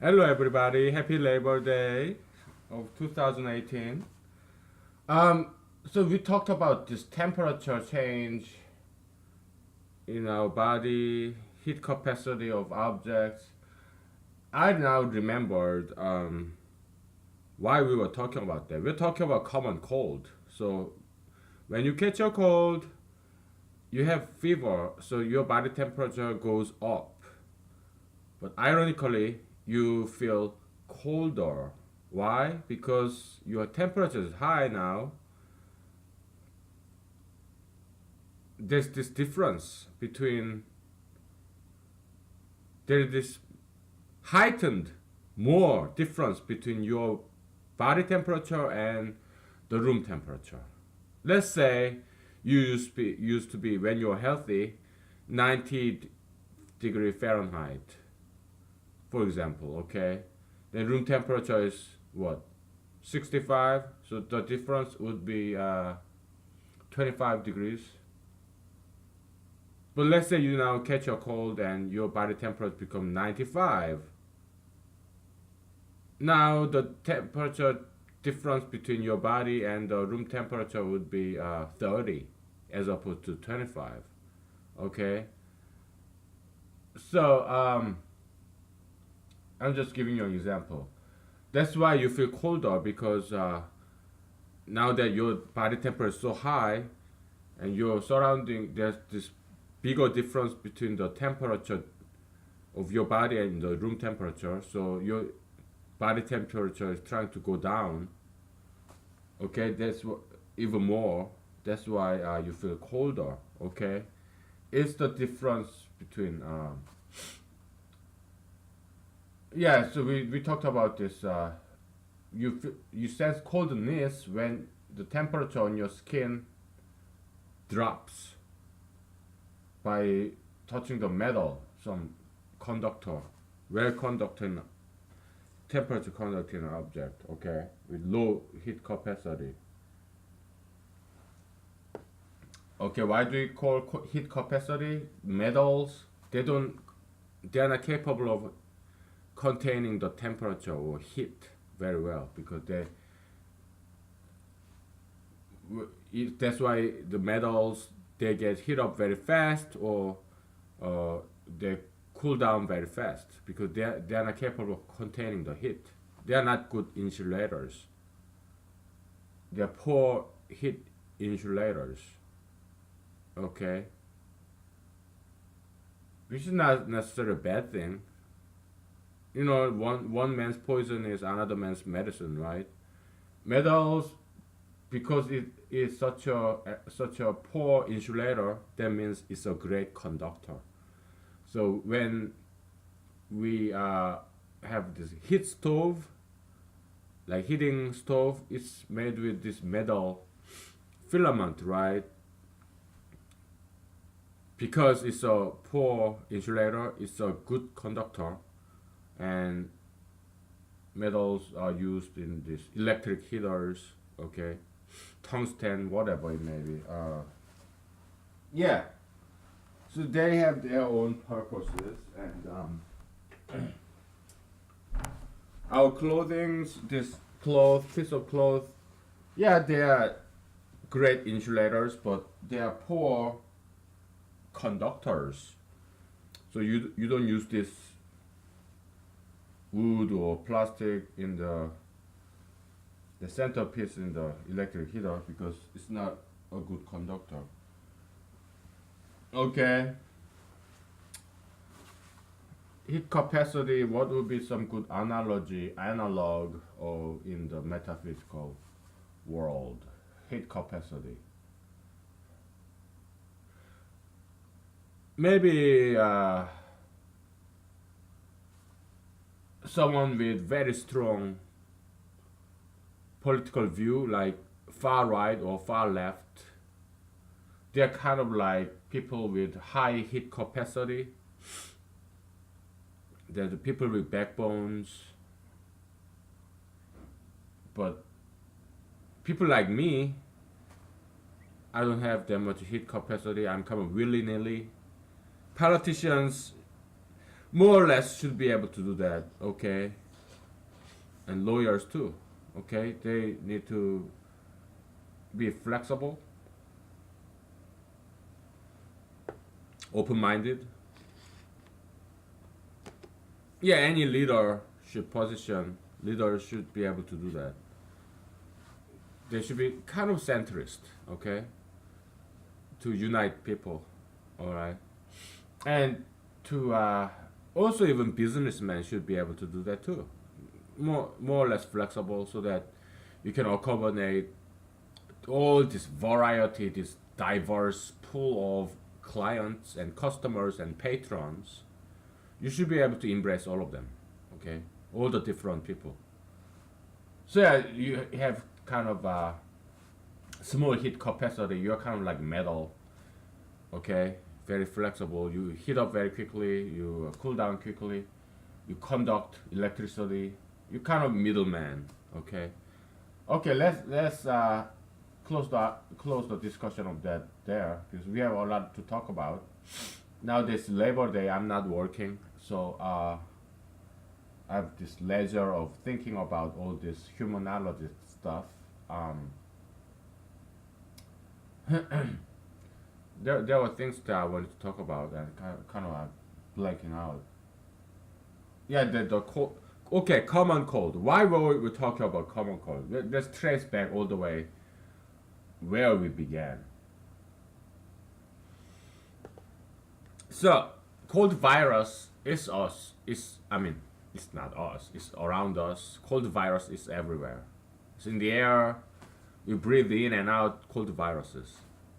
Hello, everybody. Happy Labor Day of 2018. Um, so we talked about this temperature change in our body, heat capacity of objects. I now remembered why we were talking about that. We're talking about common cold. So when you catch a cold, you have fever, so your body temperature goes up. But ironically, you feel colder. Why? Because your temperature is high now. There's this difference between, there's this heightened more difference between your body temperature and the room temperature. Let's say you used to be when you're healthy 90 degree Fahrenheit, for example, okay? Then room temperature is what? 65. So the difference would be 25 degrees. But let's say you now catch a cold and your body temperature become 95. Now the temperature difference between your body and the room temperature would be 30 as opposed to 25. Okay? So I'm just giving you an example. That's why you feel colder because now that your body temperature is so high and your surrounding, there's this bigger difference between the temperature of your body and the room temperature. So your body temperature is trying to go down. Okay, that's even more. That's why you feel colder. Okay, it's the difference between. Yeah, so we talked about this. You sense coldness when the temperature on your skin drops by touching the metal, some conductor, well conducting, temperature conducting object, okay, with low heat capacity. Okay, why do we call heat capacity? Metals, they are not capable of containing the temperature or heat very well because that's why the metals, they get heat up very fast or they cool down very fast because they are not capable of containing the heat. They are not good insulators. They are poor heat insulators. Okay, which is not necessarily a bad thing. You know, one man's poison is another man's medicine, right? Metals, because it is such a poor insulator, that means it's a great conductor. So when we have this heat stove, like heating stove, it's made with this metal filament, right? Because it's a poor insulator, it's a good conductor, and metals are used in these electric heaters, okay, tungsten, whatever it may be. Yeah, so they have their own purposes, and our clothings, this piece of cloth, yeah, they are great insulators, but they are poor conductors. So you don't use this wood or plastic in the centerpiece in the electric heater because it's not a good conductor. Okay. Heat capacity, what would be some good analog or in the metaphysical world? Heat capacity. Maybe someone with very strong political view, like far right or far left, they're kind of like people with high heat capacity. They're the people with backbones. But people like me, I don't have that much heat capacity. I'm kind of willy nilly. Politicians, more or less should be able to do that, okay? And lawyers too, okay? They need to be flexible, open-minded. Yeah, any leadership position, leaders should be able to do that. They should be kind of centrist, okay? To unite people, all right? And to also even businessmen should be able to do that too. More or less flexible so that you can accommodate all this variety, this diverse pool of clients and customers and patrons. You should be able to embrace all of them, okay? All the different people. So yeah, you have kind of a small heat capacity. You're kind of like metal, okay? Very flexible. You heat up very quickly. You cool down quickly. You conduct electricity. You kind of middleman, okay? Okay, let's close the discussion of that there because we have a lot to talk about. Now this Labor Day, I'm not working, so I have this leisure of thinking about all this humanology stuff. Um, there were things that I wanted to talk about and kind of blanking out. Yeah, the cold. Okay, common cold. Why were we talking about common cold? Let's trace back all the way where we began. So, cold virus is us. Is I mean, it's not us. It's around us. Cold virus is everywhere. It's in the air. You breathe in and out cold viruses,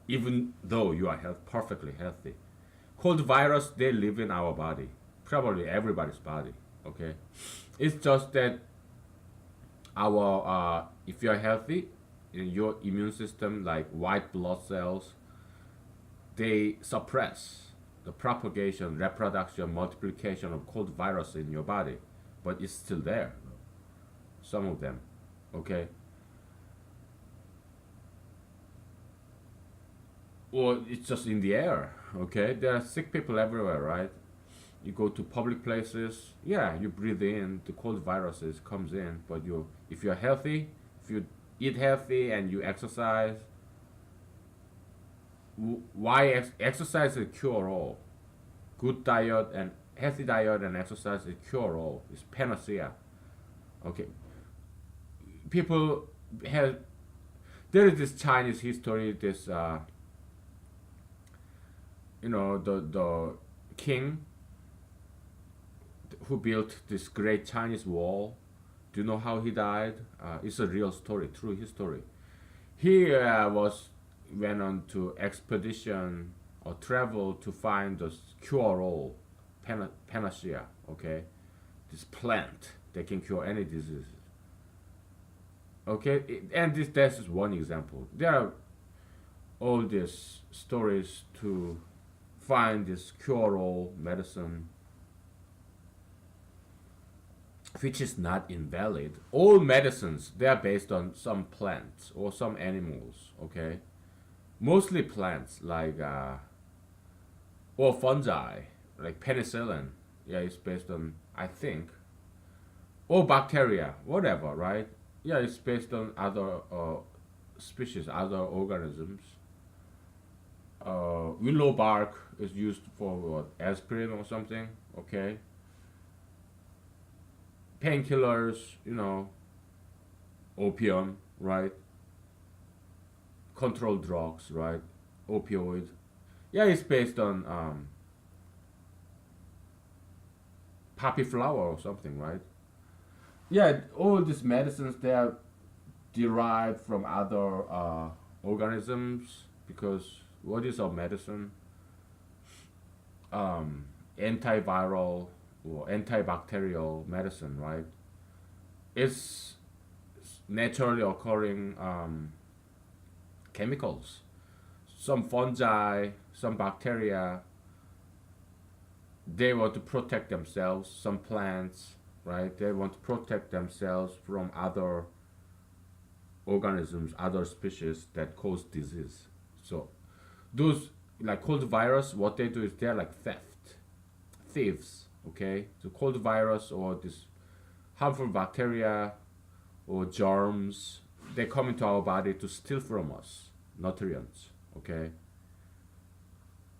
even though you are perfectly healthy. Cold virus they live in our body, probably everybody's body. Okay, it's just that our if you're healthy, your immune system like white blood cells, they suppress the propagation, reproduction, multiplication of cold virus in your body, but it's still there. Some of them, okay. Well, it's just in the air, okay. There are sick people everywhere, right? You go to public places, yeah, you breathe in the cold viruses comes in, but you if you're healthy, if you eat healthy and you exercise, why exercise is cure all. Good diet and healthy diet and exercise is cure all. It's panacea. Okay, people have there is this Chinese history. This the king who built this great Chinese wall. Do you know how he died? It's a real story, true history. He went on to expedition or travel to find the cure all panacea. Okay, this plant that can cure any disease. Okay, and this is one example. There are all these stories to find this cure all medicine which is not invalid. All medicines they are based on some plants or some animals. Okay, mostly plants like or fungi like penicillin. Yeah, it's based on I think or bacteria, whatever, right? Yeah, it's based on other species, other organisms. Willow bark is used for what, aspirin or something. Okay, painkillers, opium, right? Controlled drugs, right? Opioid. Yeah, it's based on poppy flower or something, right? Yeah, all these medicines they are derived from other organisms because what is a medicine? Antiviral or antibacterial medicine, right? It's naturally occurring chemicals. Some fungi, some bacteria, they want to protect themselves. Some plants, right? They want to protect themselves from other organisms, other species that cause disease. So those like cold virus, what they do is they're like thieves. Okay, so cold virus or this harmful bacteria or germs, they come into our body to steal from us nutrients. Okay,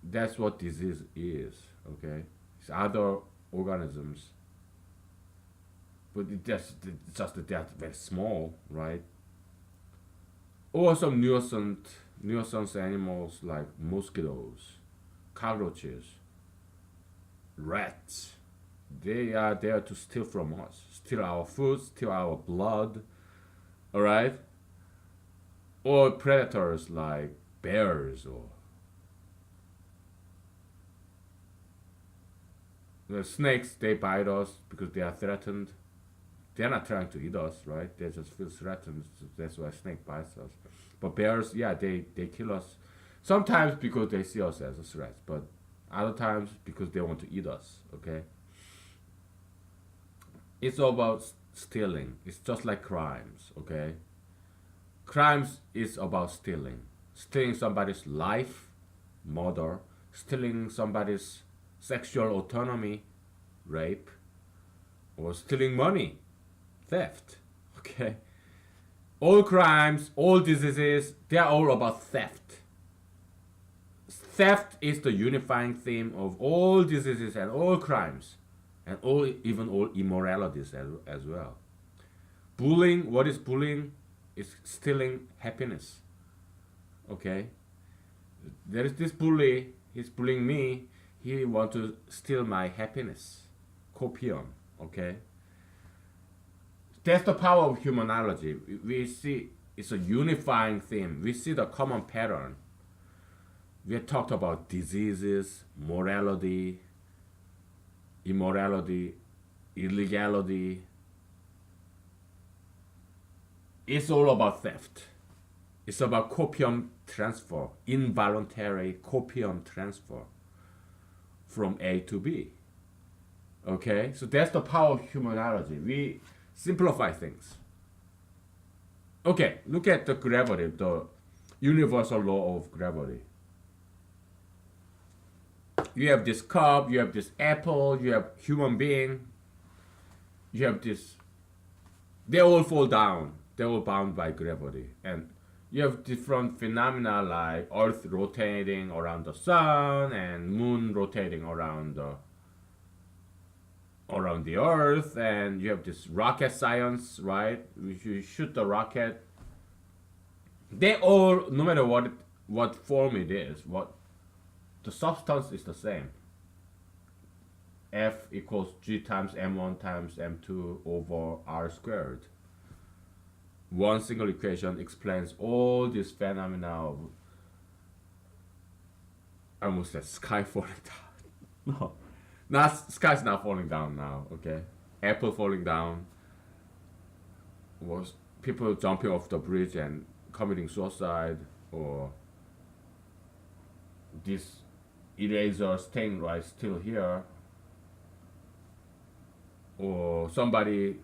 that's what disease is. Okay, it's other organisms, but it's just that they're very small, right? Or some nuisance animals like mosquitoes, cockroaches, rats. They are there to steal from us, steal our food, steal our blood. All right, or predators like bears or the snakes. They bite us because they are threatened. They're not trying to eat us, right? They just feel threatened. So that's why snake bites us. But bears, yeah, they kill us. Sometimes because they see us as a threat, but other times because they want to eat us. Okay. It's all about stealing. It's just like crimes. Okay. Crimes is about stealing. Stealing somebody's life, murder. Stealing somebody's sexual autonomy, rape. Or stealing money, theft. Okay. All crimes, all diseases, they are all about theft. Theft is the unifying theme of all diseases and all crimes, and all even all immoralities as well. Bullying, what is bullying? It's stealing happiness. Okay? There is this bully, he's bullying me, he want to steal my happiness. Copium. Okay? That's the power of humanology. We see it's a unifying theme. We see the common pattern. We have talked about diseases, morality, immorality, illegality. It's all about theft. It's about copium transfer, involuntary copium transfer from A to B. Okay? So that's the power of humanology. We simplify things. Okay, look at the gravity, the universal law of gravity. You have this cup, you have this apple, you have human being, you have this. They all fall down. They're all bound by gravity, and you have different phenomena like Earth rotating around the sun and Moon rotating around the Earth, and you have this rocket science, right? You shoot the rocket. They all, no matter what form it is, what the substance is the same. F equals G times M1 times M2 over R squared. One single equation explains all these phenomena of, I almost said sky falling down. No, not sky's not falling down now. Okay, apple falling down. Was people jumping off the bridge and committing suicide, or this eraser staying right still here, or somebody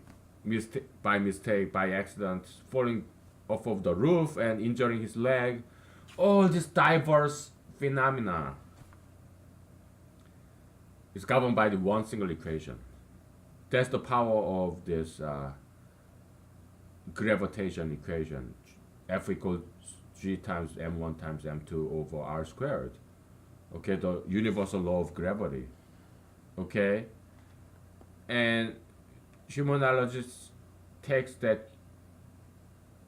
by mistake, by accident, falling off of the roof and injuring his leg. All these diverse phenomena is governed by the one single equation. That's the power of this gravitation equation. F equals G times M1 times M2 over R squared. Okay, the universal law of gravity. Okay, and humanologists takes that,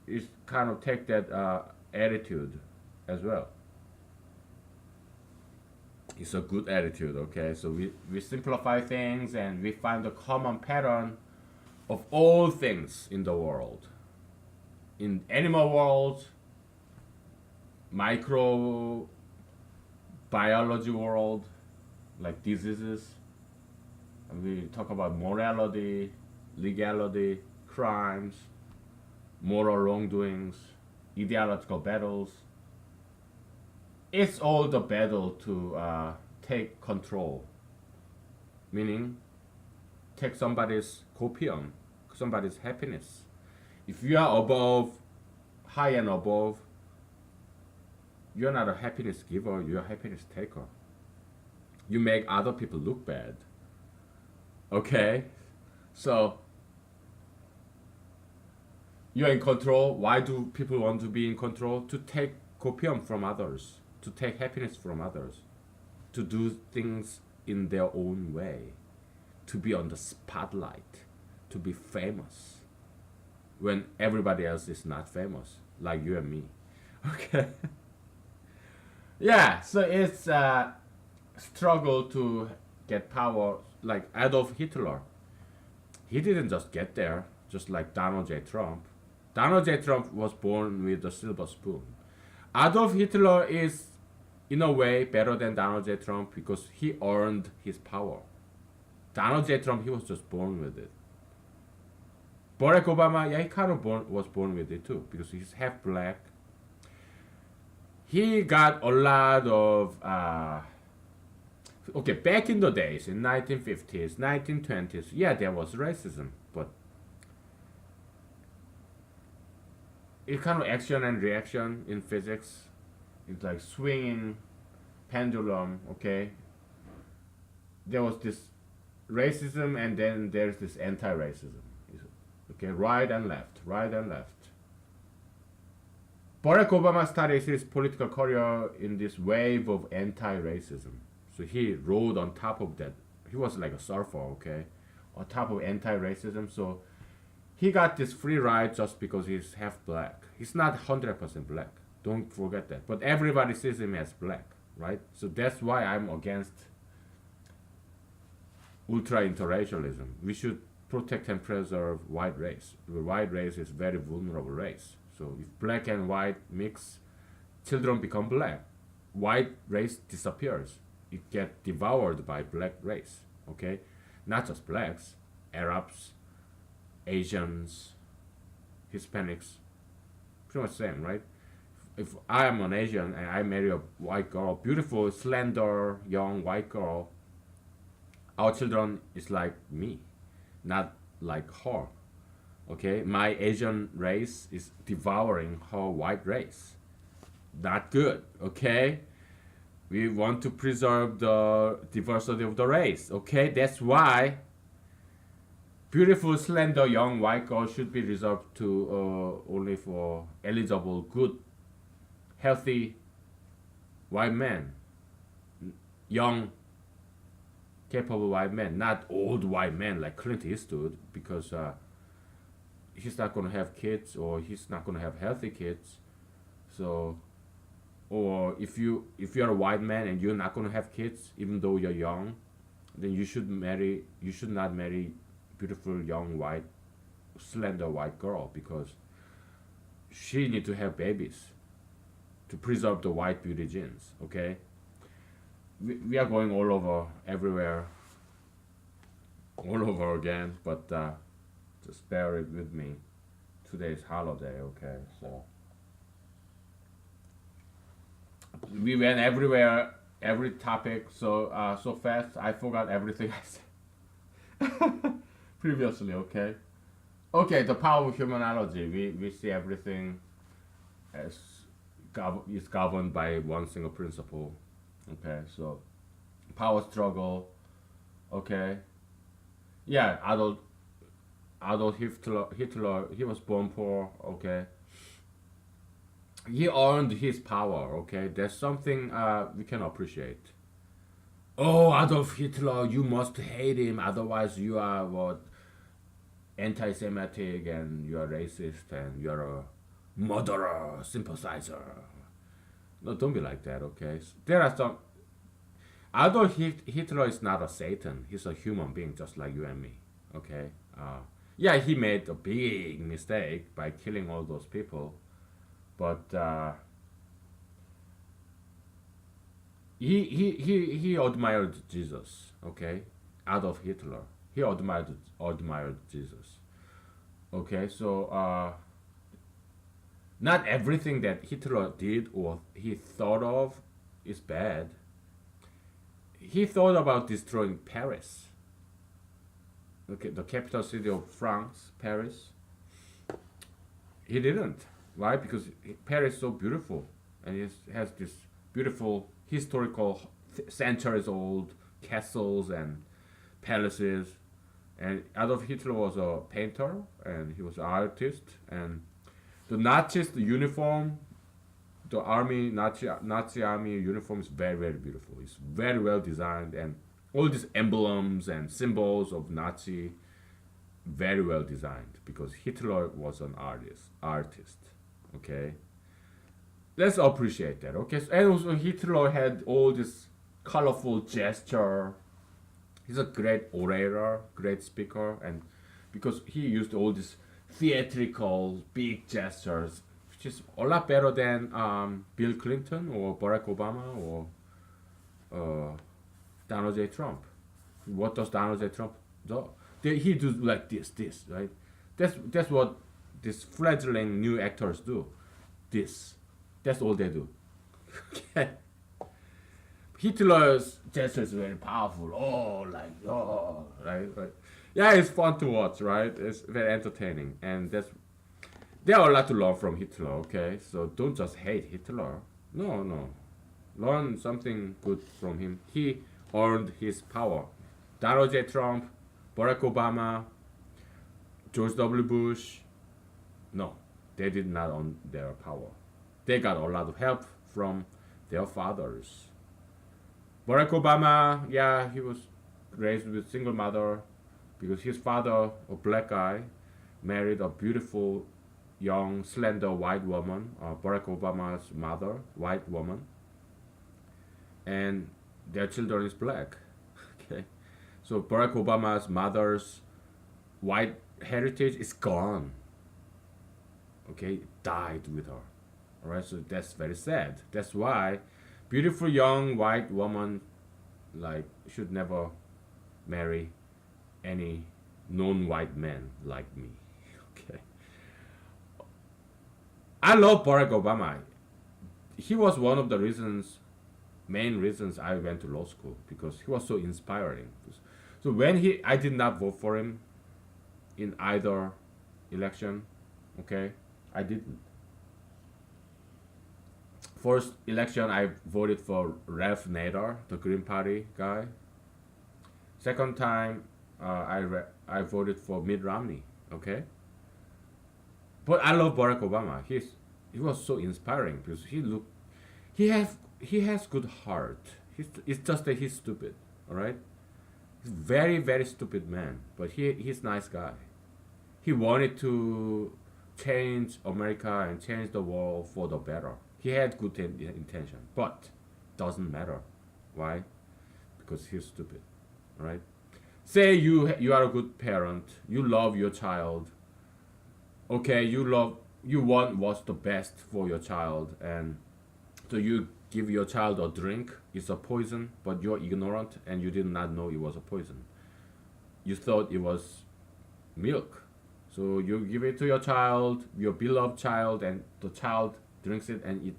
is kind of take that attitude as well. It's a good attitude. Okay, so we simplify things and we find the common pattern of all things in the world, in animal world, microbiology world, like diseases. And we talk about morality, legality, crimes, moral wrongdoings, ideological battles. It's all the battle to take control, meaning take somebody's copium, somebody's happiness. If you are above, high and above, you're not a happiness giver, you're a happiness taker. You make other people look bad. Okay, so you're in control. Why do people want to be in control? To take copium from others, to take happiness from others, to do things in their own way, to be on the spotlight, to be famous when everybody else is not famous, like you and me. Okay. Yeah, so it's a struggle to get power, like Adolf Hitler. He didn't just get there, just like Donald J. Trump. Donald J. Trump was born with a silver spoon. Adolf Hitler is, in a way, better than Donald J. Trump because he earned his power. Donald J. Trump, he was just born with it. Barack Obama, yeah, he kind of was born with it too because he's half black. He got a lot of okay, back in the days, in 1950s, 1920s, yeah, there was racism, but it's kind of action and reaction in physics. It's like swinging pendulum, okay? There was this racism and then there's this anti-racism. Okay, right and left, right and left. Barack Obama started his political career in this wave of anti-racism. So he rode on top of that. He was like a surfer, okay, on top of anti-racism. So he got this free ride just because he's half black. He's not 100% black. Don't forget that. But everybody sees him as black, right? So that's why I'm against ultra interracialism. We should protect and preserve white race. The white race is very vulnerable race. So if black and white mix, children become black. White race disappears. It gets devoured by black race. Okay, not just blacks, Arabs, Asians, Hispanics, pretty much same, right? If I am an Asian and I marry a white girl, beautiful, slender, young white girl, our children is like me, not like her. Okay, my Asian race is devouring her white race. Not good. Okay, we want to preserve the diversity of the race. Okay, that's why beautiful, slender, young white girl should be reserved to only for eligible, good, healthy white men, young, capable white men, not old white men like Clint Eastwood, because he's not gonna have kids or he's not gonna have healthy kids. So, or if you're a white man and you're not gonna have kids, even though you're young, then you should marry. You should not marry beautiful young white, slender white girl because she need to have babies to preserve the white beauty genes. Okay, we are going all over, everywhere, all over again. But just bear it with me. Today's holiday. Okay, so we went everywhere, every topic. So fast, I forgot everything I said previously. Okay. Okay, the power of humanology. We see everything as is governed by one single principle. Okay, so power struggle. Okay, yeah, Adolf Hitler. He was born poor. Okay, he earned his power. Okay, that's something we can appreciate. Oh, Adolf Hitler, you must hate him, otherwise you are what, anti-Semitic and you are racist and you are a murderer, sympathizer. No, don't be like that, okay? There are some. Adolf Hitler is not a Satan. He's a human being just like you and me, okay? Yeah, he made a big mistake by killing all those people, but he admired Jesus, okay? Adolf Hitler. He admired Jesus. Okay, so not everything that Hitler did or he thought of is bad. He thought about destroying Paris. Okay, the capital city of France, Paris. He didn't. Why? Because Paris is so beautiful and it has this beautiful historical centuries old castles and palaces. And Adolf Hitler was a painter and he was an artist. And the Nazis, the uniform, the army, Nazi army uniform is very, very beautiful. It's very well designed, and all these emblems and symbols of Nazi, very well designed because Hitler was an artist. Okay, let's appreciate that. Okay, so, and also Hitler had all this colorful gesture. He's a great orator, great speaker, and because he used all these theatrical big gestures, which is a lot better than Bill Clinton or Barack Obama or Donald J. Trump. What does Donald J. Trump do? He do like this, right? That's what these fledgling new actors do. This, that's all they do. Okay. Hitler's gesture is very powerful. Oh, like right. Yeah, it's fun to watch, right? It's very entertaining, and there are a lot to learn from Hitler. Okay, so don't just hate Hitler. No, learn something good from him. He earned his power. Donald J. Trump, Barack Obama, George W. Bush. No, they did not earn their power. They got a lot of help from their fathers. Barack Obama, yeah, he was raised with single mother because his father, a black guy, married a beautiful, young, slender white woman, Barack Obama's mother, white woman, and their children is black. Okay, so Barack Obama's mother's white heritage is gone. Okay, died with her. All right, so that's very sad. That's why beautiful young white woman like should never marry any non-white man like me. Okay, I love Barack Obama. He was one of the main reasons I went to law school because he was so inspiring. So when I did not vote for him in either election. Okay, I didn't. First election, I voted for Ralph Nader, the Green Party guy. Second time, I voted for Mitt Romney. Okay, but I love Barack Obama. He was so inspiring because he has good heart. It's just that he's stupid. All right, he's very very stupid man, but he's nice guy. He wanted to change America and change the world for the better. He had good intention, but doesn't matter. Why? Because he's stupid, right? Say you are a good parent, you love your child. Okay, you want what's the best for your child, and so you give your child a drink. It's a poison, but you're ignorant and you did not know it was a poison. You thought it was milk, so you give it to your child, your beloved child, and the child drinks it and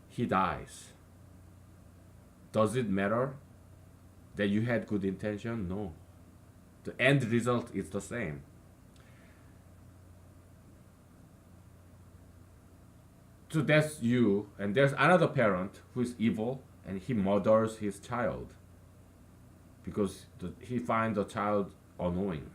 he dies. Does it matter that you had good intention? No. The end result is the same. So that's you, and there's another parent who is evil and he murders his child because he finds the child annoying.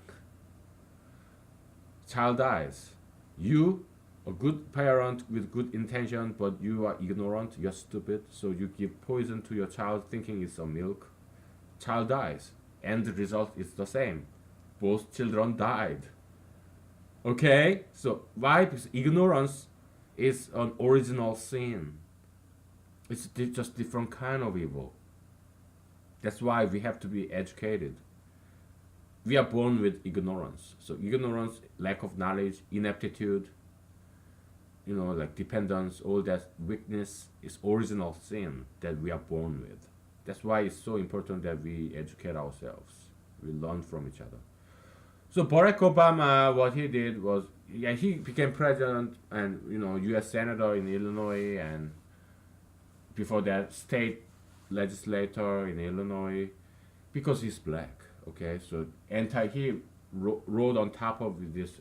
Child dies. You, a good parent with good intention, but you are ignorant, you're stupid, so you give poison to your child thinking it's a milk. Child dies. End result is the same. Both children died. Okay? So why? Because ignorance is an original sin. It's just different kind of evil. That's why we have to be educated. We are born with ignorance. So ignorance, lack of knowledge, ineptitude, like dependence, all that weakness is original sin that we are born with. That's why it's so important that we educate ourselves. We learn from each other. So Barack Obama, what he did was, he became president and U.S. senator in Illinois, and before that, state legislator in Illinois, because he's black. Okay, so he rode on top of this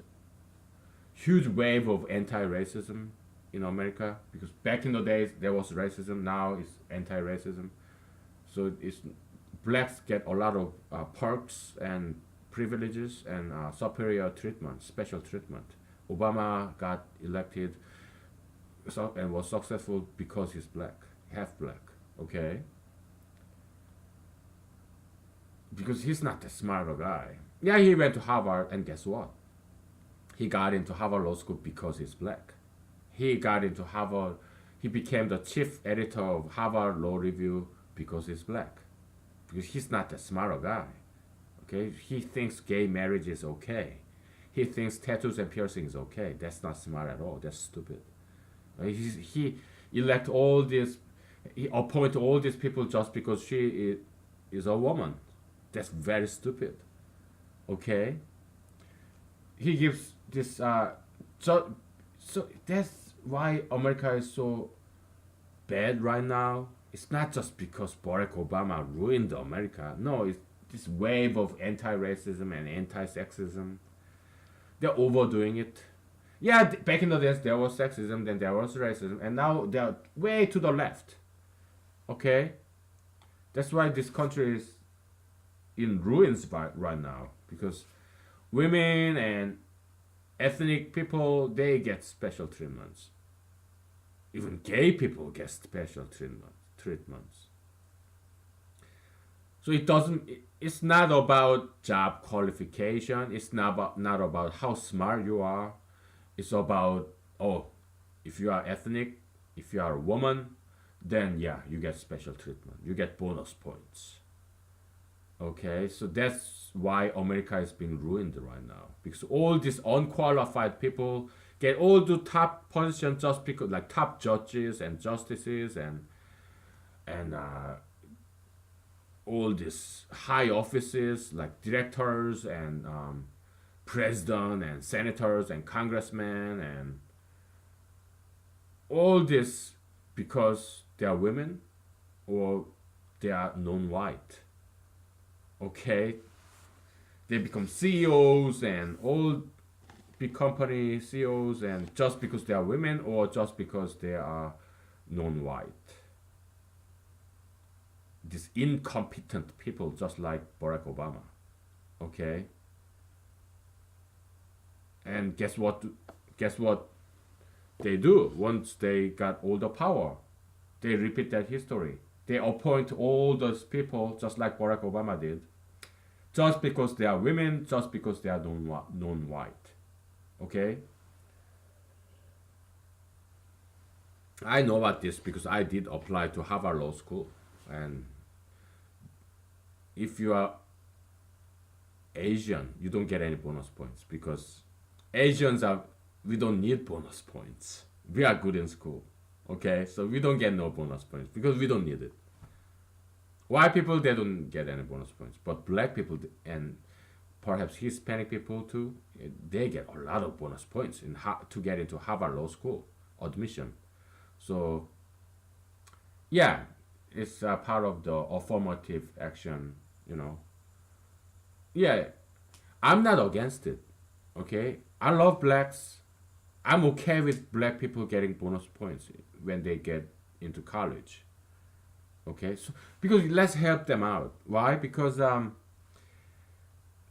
huge wave of anti-racism in America, because back in the days there was racism, now it's anti-racism. So blacks get a lot of perks and privileges and superior treatment, special treatment. Obama got elected and was successful because he's black, half black. Okay, because he's not the smarter guy. Yeah, he went to Harvard, and guess what? He got into Harvard Law School because he's black. He got into Harvard. He became the chief editor of Harvard Law Review because he's black. Because he's not the smarter guy. Okay, he thinks gay marriage is okay. He thinks tattoos and piercing is okay. That's not smart at all. That's stupid. He elect all these. He appoint all these people just because she is a woman. That's very stupid. Okay. He gives this. So that's why America is so bad right now. It's not just because Barack Obama ruined America. No, it's this wave of anti-racism and anti-sexism. They're overdoing it. Yeah, back in the days there was sexism, then there was racism, and now they're way to the left. Okay, that's why this country is in ruins right now, because women and ethnic people, they get special treatments. Even gay people get special treatments. So it's not about job qualification. It's not about how smart you are. It's about, oh, if you are ethnic, if you are a woman, then yeah, you get special treatment. You get bonus points. Okay, so that's why America is being ruined right now, because all these unqualified people get all the top positions just because, like top judges and justices and all these high offices like directors and president and senators and congressmen and all this because they are women or they are non-white. Okay, they become CEOs and all big company CEOs, and just because they are women or just because they are non-white. These incompetent people, just like Barack Obama. Okay, and guess what? Guess what they do once they got all the power? They repeat that history. They appoint all those people just like Barack Obama did, just because they are women, just because they are non-white. Okay? I know about this because I did apply to Harvard Law School. And if you are Asian, you don't get any bonus points because we don't need bonus points. We are good in school. Okay, so we don't get no bonus points because we don't need it. White people, they don't get any bonus points, but black people and perhaps Hispanic people too, they get a lot of bonus points to get into Harvard Law School admission. So yeah, it's a part of the affirmative action, Yeah, I'm not against it. Okay, I love blacks. I'm okay with black people getting bonus points when they get into college. Okay, so because let's help them out. Why? Because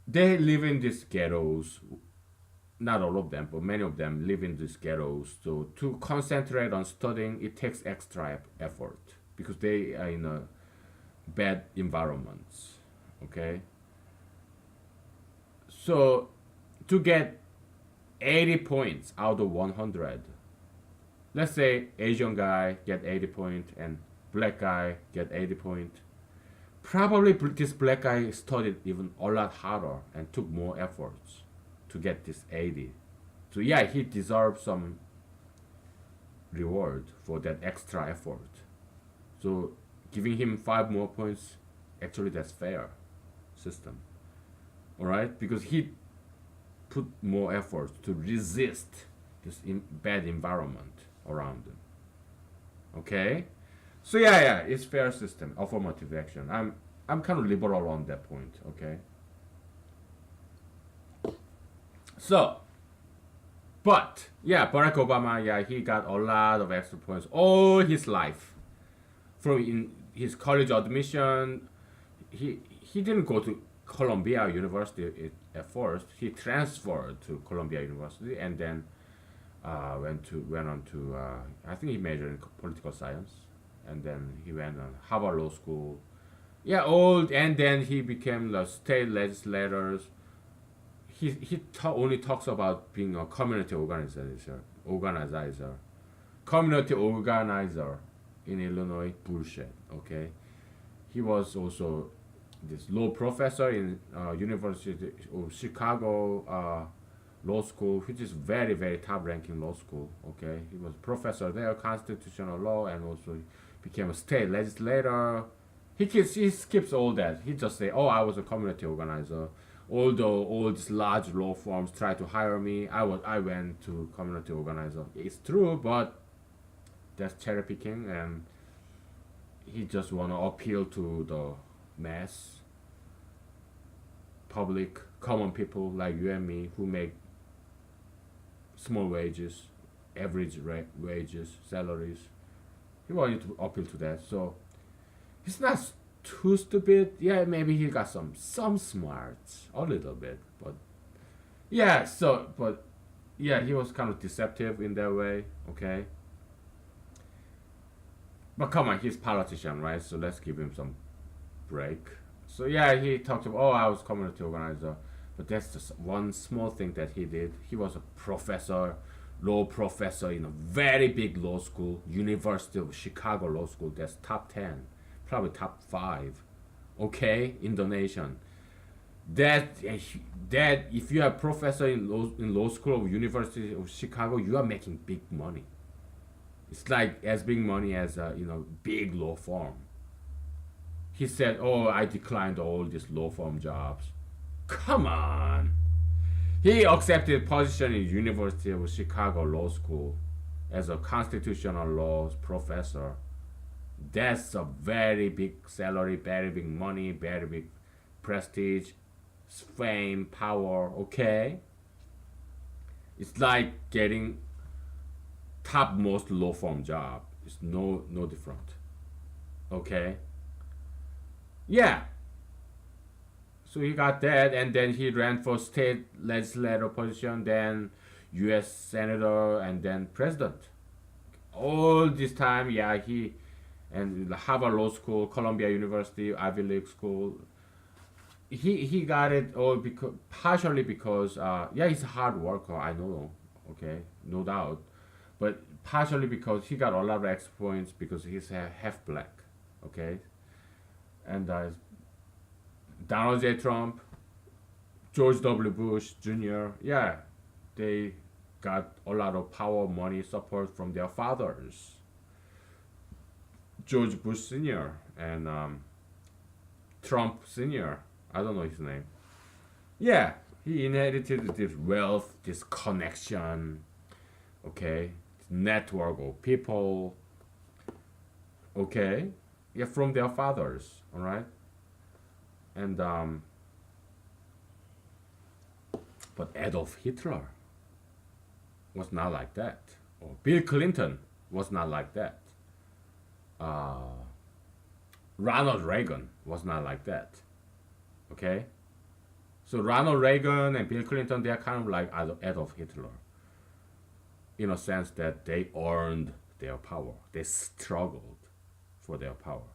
they live in these ghettos. Not all of them, but many of them live in these ghettos. So to concentrate on studying, it takes extra effort because they are in a bad environments. Okay. So to get 80 points out of 100, let's say Asian guy get 80 points and black guy get 80 points. Probably this black guy studied even a lot harder and took more efforts to get this 80. So yeah, he deserves some reward for that extra effort. So giving him 5 more points, actually that's fair system. Alright, because he put more effort to resist this bad environment around him. Okay, so yeah, it's fair system, affirmative action. I'm kind of liberal on that point. Okay, so but yeah, Barack Obama, yeah, he got a lot of extra points all his life. From in his college admission, he didn't go to Columbia University at first. He transferred to Columbia University and then went on to I think he majored in political science, and then he went on Harvard Law School. Yeah, old, and then he became the state legislator. Only talks about being a community organizer in Illinois. Bullshit. Okay, he was also this law professor in University of Chicago Law School, which is very very top ranking law school. Okay, he was professor there, constitutional law, and also became a state legislator. He skips all that. He just say, "Oh, I was a community organizer." Although all these large law firms tried to hire me, I went to community organizer. It's true, but that's cherry picking, and he just wanna appeal to the mass public, common people like you and me who make small wages, average wages, salaries. He wanted to appeal to that, so he's not too stupid. Yeah, maybe he got some smarts a little bit, but yeah. So, but yeah, he was kind of deceptive in that way. Okay, but come on, he's a politician, right? So let's give him some break. So yeah, he talked about, oh, I was community organizer, but that's just one small thing that he did. He was a professor, law professor in a very big law school, University of Chicago Law School. That's top 10, probably top 5, okay, in the nation. That if you are a professor in law school of University of Chicago, you are making big money. It's like as big money as a big law firm. He said, "Oh, I declined all these law firm jobs." Come on. He accepted position in University of Chicago Law School as a constitutional law professor. That's a very big salary, very big money, very big prestige, fame, power. Okay, it's like getting topmost law firm job. It's no different. Okay. Yeah. So he got that, and then he ran for state legislator position, then U.S. senator, and then president. All this time, yeah, he and Harvard Law School, Columbia University, Ivy League school. He got it all because partially because yeah, he's a hard worker. I know, okay, no doubt, but partially because he got a lot of extra points because he's half black, okay, and Donald J. Trump, George W. Bush Jr., yeah, they got a lot of power, money, support from their fathers. George Bush Sr. and Trump Sr. I don't know his name. Yeah, he inherited this wealth, this connection, okay, network of people, okay, yeah, from their fathers, all right. And but Adolf Hitler was not like that, or Bill Clinton was not like that. Ronald Reagan was not like that. Okay, so Ronald Reagan and Bill Clinton, they are kind of like Adolf Hitler, in a sense that they earned their power. They struggled for their power.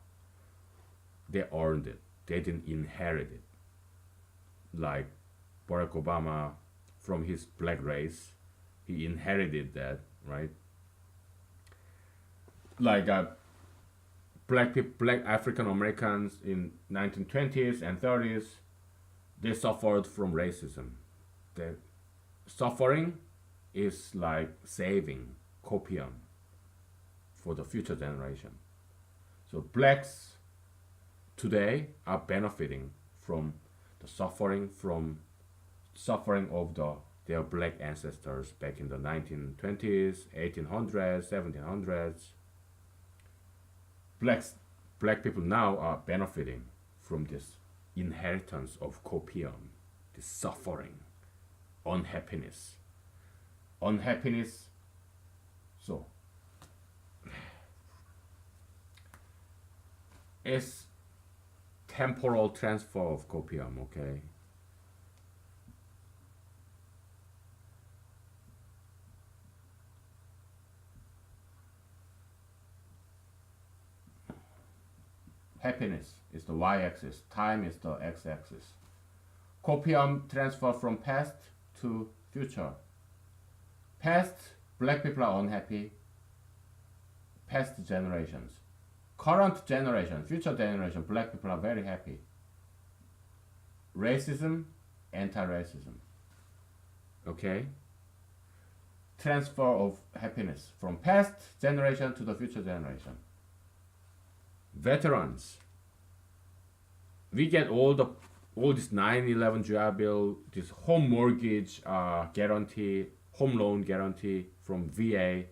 They earned it. They didn't inherit it. Like Barack Obama, from his black race, he inherited that, right? Like black African Americans in 1920s and 30s, they suffered from racism. The suffering is like saving copium for the future generation. So blacks today are benefiting from the suffering of their black ancestors back in the 1920s, 1800s, 1700s. Black people now are benefiting from this inheritance of copium, this suffering, unhappiness. So it's temporal transfer of copium, okay? Happiness is the y-axis, time is the x-axis. Copium transfer from past to future. Past, black people are unhappy. Past generations. Current generation, future generation, black people are very happy. Racism, anti-racism. Okay? Transfer of happiness from past generation to the future generation. Veterans. We get all this 9/11 GI Bill, this home mortgage guarantee, home loan guarantee from VA.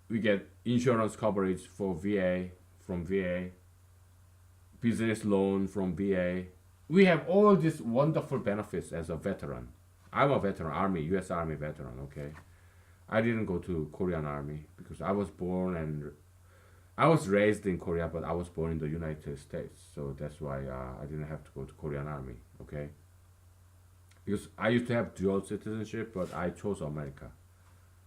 We get insurance coverage for VA from VA, business loan from VA. We have all these wonderful benefits as a veteran. I'm a veteran, Army, US Army veteran, okay? I didn't go to Korean Army because I was born and I was raised in Korea, but I was born in the United States, so that's why I didn't have to go to Korean Army, okay? Because I used to have dual citizenship, but I chose America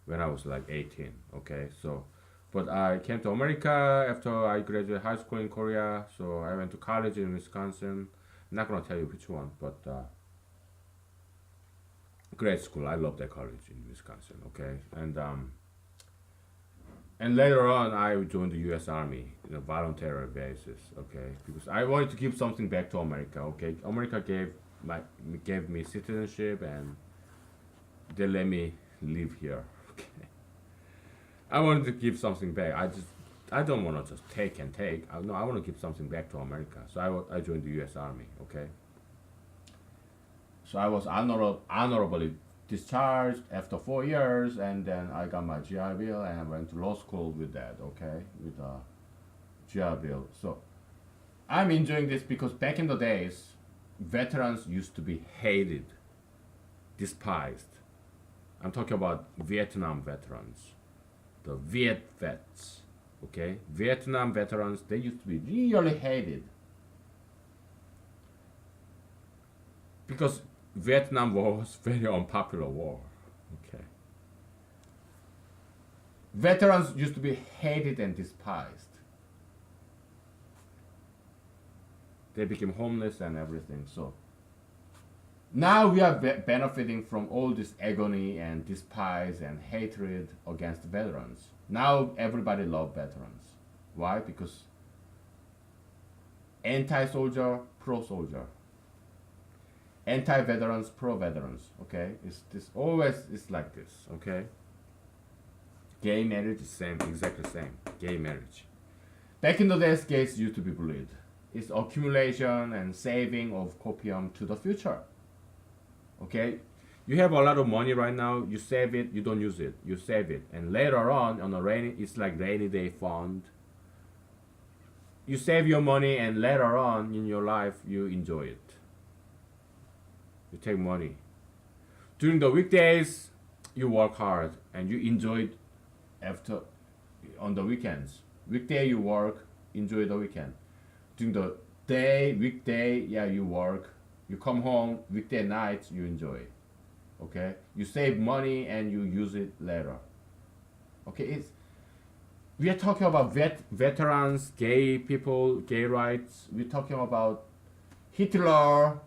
when I was like 18, okay? So, but I came to America after I graduated high school in Korea, so I went to college in Wisconsin. I'm not gonna tell you which one, but grade school. I love that college in Wisconsin, okay? And later on, I joined the U.S. Army on a voluntary basis, okay? Because I wanted to give something back to America, okay? America gave me citizenship and they let me live here, okay? I wanted to give something back. I don't want to just take and take. No, I want to give something back to America. So I joined the U.S. Army, okay? So I was honorably discharged after 4 years, and then I got my GI Bill and I went to law school with that, okay, with a GI Bill. So I'm enjoying this because back in the days, veterans used to be hated, despised. I'm talking about Vietnam veterans, the Viet vets, okay? Vietnam veterans, they used to be really hated because Vietnam War was very unpopular war. Okay. Veterans used to be hated and despised. They became homeless and everything. So now we are benefiting from all this agony and despise and hatred against veterans. Now everybody loves veterans. Why? Because anti-soldier, pro-soldier. Anti-veterans, pro-veterans, okay? It's like this, okay? Gay marriage is same, exactly same. Gay marriage. Back in the days, gays used to be bullied. It's accumulation and saving of copium to the future. Okay? You have a lot of money right now, you save it, you don't use it, you save it. And later on it's like rainy day fund. You save your money and later on in your life, you enjoy it. You take money. During the weekdays, you work hard and you enjoy it on the weekends. Weekday you work, enjoy the weekend. During the weekday, yeah, you work. You come home, weekday nights, you enjoy it. Okay? You save money and you use it later. Okay? We are talking about veterans, gay people, gay rights. We're talking about Hitler,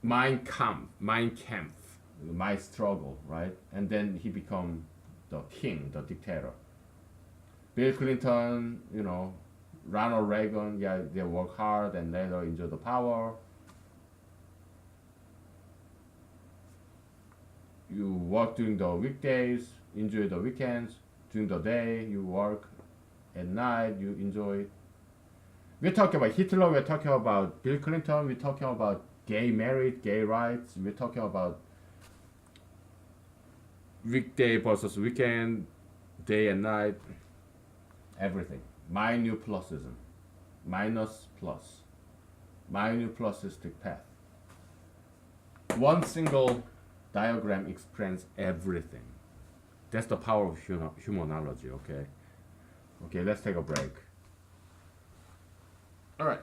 Mein Kampf, my struggle, right? And then he become the king, the dictator. Bill Clinton, Ronald Reagan, yeah, they work hard and later enjoy the power. You work during the weekdays, enjoy the weekends. During the day, you work. At night, you enjoy it. We're talking about Hitler, we're talking about Bill Clinton, we're talking about gay marriage, gay rights. We're talking about weekday versus weekend, day and night, everything. Minus-plusism, minus plus, minus-plusistic path. One single diagram explains everything. That's the power of humanology, okay? Okay, let's take a break. All right.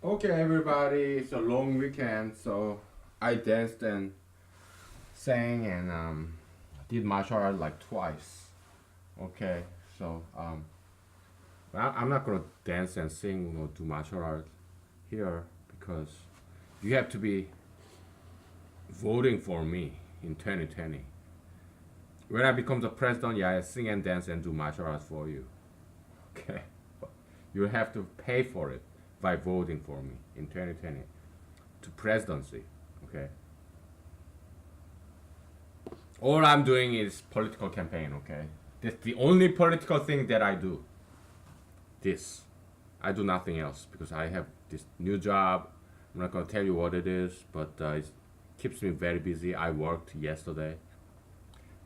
Okay, everybody, it's a long weekend, so I danced and sang and did martial art like twice. Okay, so I'm not gonna dance and sing or do martial art here because you have to be voting for me in 2020. When I become the president, yeah, I sing and dance and do martial arts for you. Okay, you have to pay for it by voting for me in 2020 to presidency. Okay. All I'm doing is political campaign. Okay. That's the only political thing that I do. This. I do nothing else because I have this new job. I'm not gonna tell you what it is, but it keeps me very busy. I worked yesterday,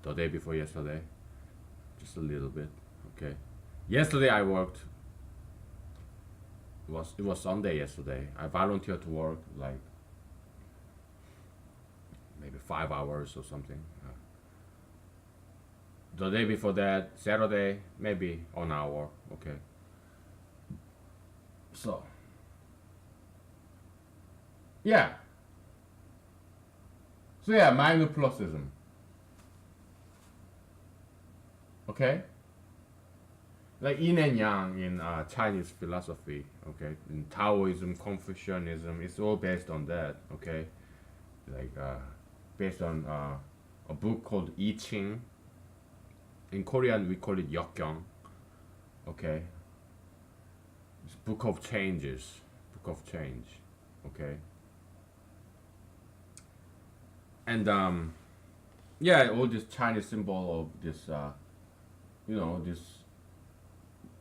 the day before yesterday, just a little bit. Okay. Yesterday I worked. It was Sunday yesterday. I volunteered to work like maybe 5 hours or something. The day before that, Saturday, maybe an hour. Okay. So yeah. So yeah, minuplusism. Okay. Like yin and yang in Chinese philosophy. Okay. In Taoism, Confucianism, it's all based on that. Okay. Like based on a book called I Ching. In Korean, we call it Yeokgyong. Okay. It's Book of Changes. Book of Change. Okay. And yeah, all this Chinese symbol of this, this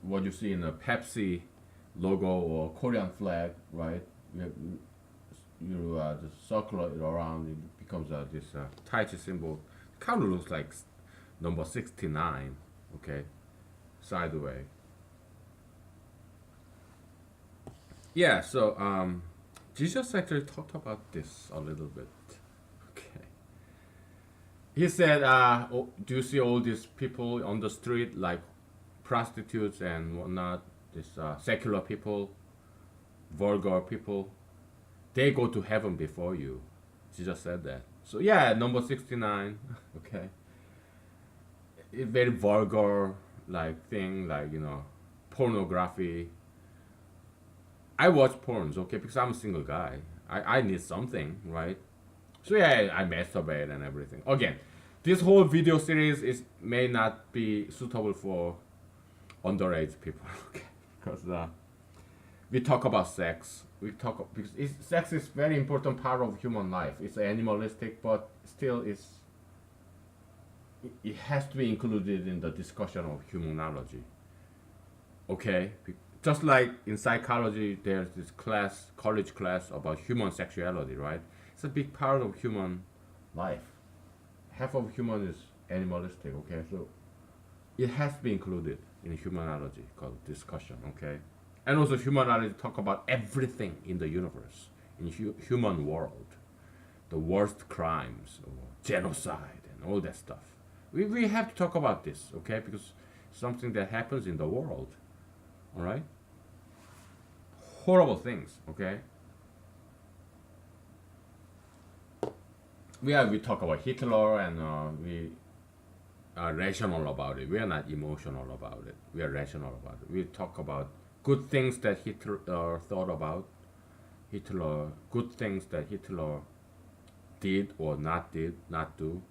what you see in a Pepsi logo or Korean flag, right? You just circle it around, it becomes this Tai Chi symbol. Kind of looks like number 69, okay, sideways. Yeah, so Jesus actually talked about this a little bit. Okay. He said, do you see all these people on the street, like prostitutes and whatnot, these secular people, vulgar people? They go to heaven before you. Jesus said that. So yeah, number 69, okay. A very vulgar like thing, like pornography. I watch porns, okay, because I'm a single guy. I need something, right? So yeah, I masturbate and everything. Again, this whole video series is may not be suitable for underage people, okay? Because we talk about sex. We talk because sex is very important part of human life. It's animalistic, but still it has to be included in the discussion of humanology. Okay, just like in psychology, there's this class, college class about human sexuality, right? It's a big part of human life. Half of human is animalistic. Okay, so it has to be included in humanology called discussion. Okay, and also humanology talk about everything in the universe, in human world, the worst crimes or genocide and all that stuff. We have to talk about this, okay? Because something that happens in the world, all right? Horrible things, okay? We talk about Hitler and we are rational about it. We are not emotional about it. We are rational about it. We talk about good things that Hitler thought about. Good things that Hitler did or not do.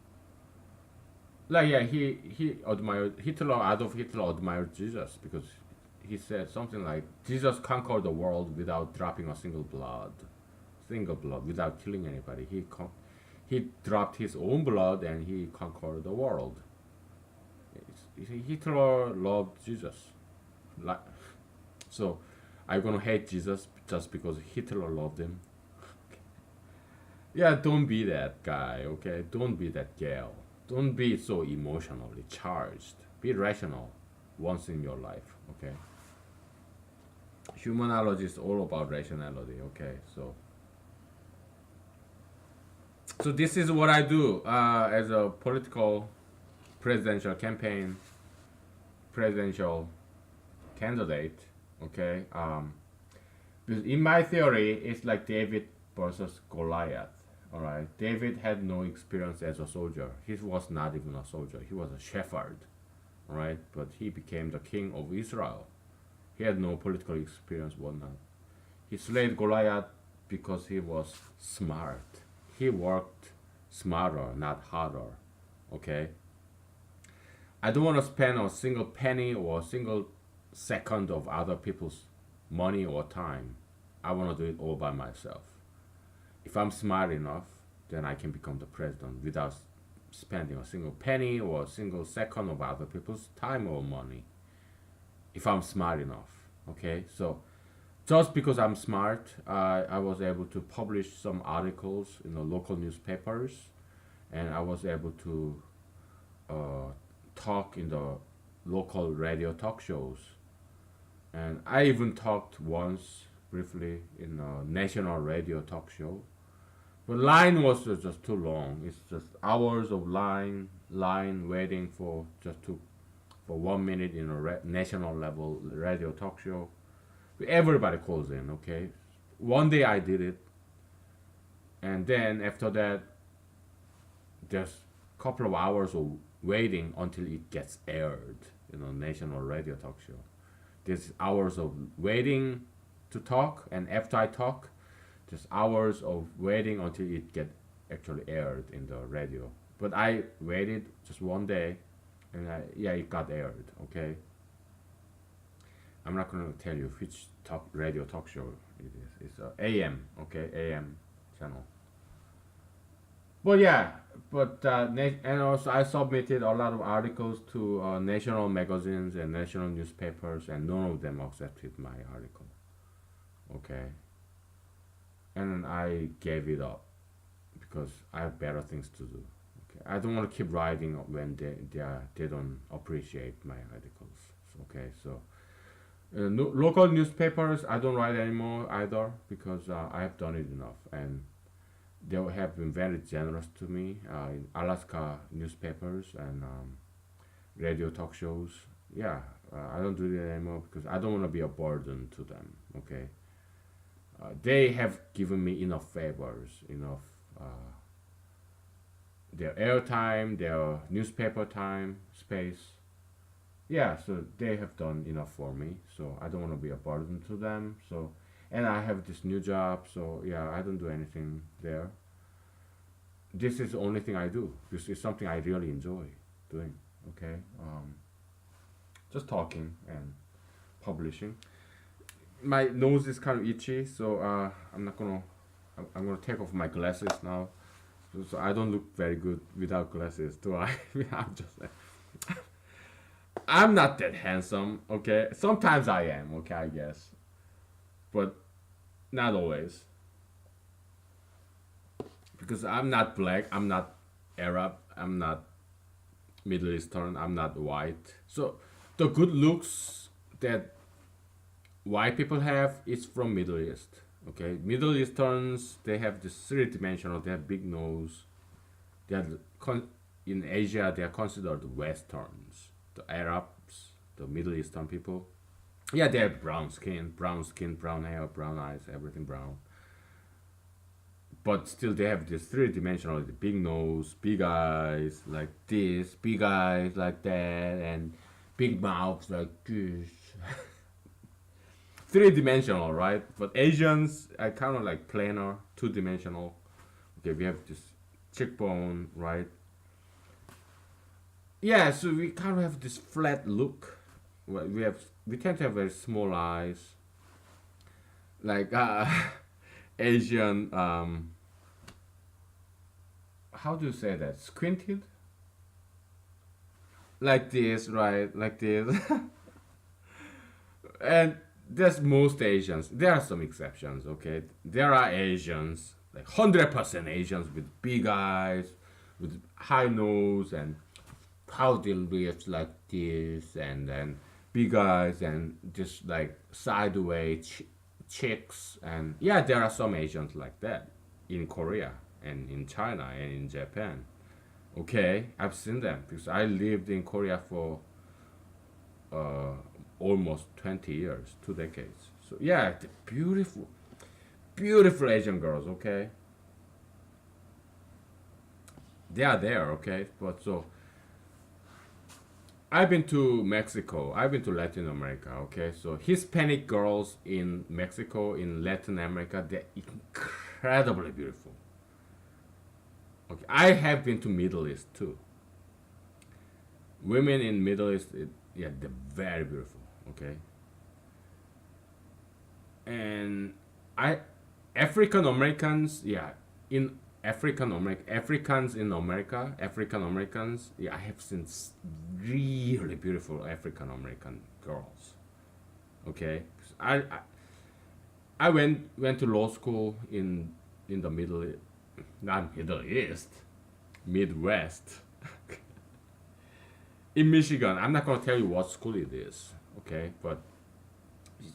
Like yeah, he admired Hitler. Adolf Hitler admired Jesus because he said something like Jesus conquered the world without dropping a single blood without killing anybody. He dropped his own blood and he conquered the world. Hitler loved Jesus, like so. I'm gonna hate Jesus just because Hitler loved him. Yeah, don't be that guy, okay? Don't be that gal. Don't be so emotionally charged. Be rational once in your life, okay? Humanology is all about rationality, okay? So this is what I do as a political presidential candidate, okay? Because in my theory, it's like David versus Goliath. All right, David had no experience as a soldier. He was not even a soldier. He was a shepherd. All right, but he became the king of Israel. He had no political experience, whatnot. He slayed Goliath because he was smart. He worked smarter, not harder. Okay. I don't want to spend a single penny or a single second of other people's money or time. I want to do it all by myself. If I'm smart enough, then I can become the president without spending a single penny or a single second of other people's time or money. If I'm smart enough, okay? So just because I'm smart, I was able to publish some articles in the local newspapers, and I was able to uh, talk in the local radio talk shows. And I even talked once briefly in a national radio talk show. But line was just too long. It's just hours of line waiting for for 1 minute in a national level radio talk show. Everybody calls in, okay? One day I did it, and then after that, there's a couple of hours of waiting until it gets aired, national radio talk show. There's hours of waiting to talk, and after I talk, there's hours of waiting until it get actually aired in the radio. But I waited just one day, and it got aired. Okay. I'm not gonna tell you which radio talk show it is. It's AM. Okay, AM channel. But yeah, and also I submitted a lot of articles to national magazines and national newspapers, and none of them accepted my article. Okay. And I gave it up because I have better things to do. Okay, I don't want to keep writing when they don't appreciate my articles. Okay, so no, local newspapers I don't write anymore either because I have done it enough, and they have been very generous to me in Alaska newspapers and radio talk shows. Yeah, I don't do that anymore because I don't want to be a burden to them. Okay. They have given me enough favors, enough their airtime, their newspaper time, space. Yeah, so they have done enough for me. So I don't want to be a burden to them. So, and I have this new job. So yeah, I don't do anything there. This is the only thing I do. This is something I really enjoy doing. Okay, just talking and publishing. My nose is kind of itchy, so I'm gonna take off my glasses now, so I don't look very good without glasses, do I? I'm not that handsome, okay? Sometimes I am, okay, I guess, but not always, because I'm not black, I'm not Arab, I'm not Middle Eastern, I'm not white. So the good looks that white people have is from Middle East. Okay, Middle Easterns, they have this three-dimensional. They have big nose. They are in Asia. They are considered Westerns. The Arabs, the Middle Eastern people. Yeah, they have brown skin, brown hair, brown eyes, everything brown. But still, they have this three-dimensional. The big nose, big eyes like this, big eyes like that, and big mouths like this. Three-dimensional, right? But Asians are kind of like planar, two-dimensional. Okay, we have this cheekbone, right? Yeah, so we kind of have this flat look. We tend to have very small eyes, like Asian. How do you say that? Squinted, like this, right? Like this, and that's most Asians. There are some exceptions, okay? There are Asians, like 100% Asians with big eyes, with high nose and pouty lips like this, and then big eyes and just like sideways cheeks. And yeah, there are some Asians like that in Korea and in China and in Japan. Okay, I've seen them because I lived in Korea for almost 20 years, 2 decades. So yeah, the beautiful, beautiful Asian girls. Okay, they are there. Okay, but so I've been to Mexico. I've been to Latin America. Okay, so Hispanic girls in Mexico, in Latin America, they're incredibly beautiful. Okay, I have been to Middle East too. Women in Middle East, yeah, they're very beautiful. Okay, and I African Americans, yeah, in Africans in America, African Americans, yeah, I have seen really beautiful African American girls. Okay, I went to law school in the not Middle East, Midwest, in Michigan. I'm not gonna tell you what school it is. Okay, but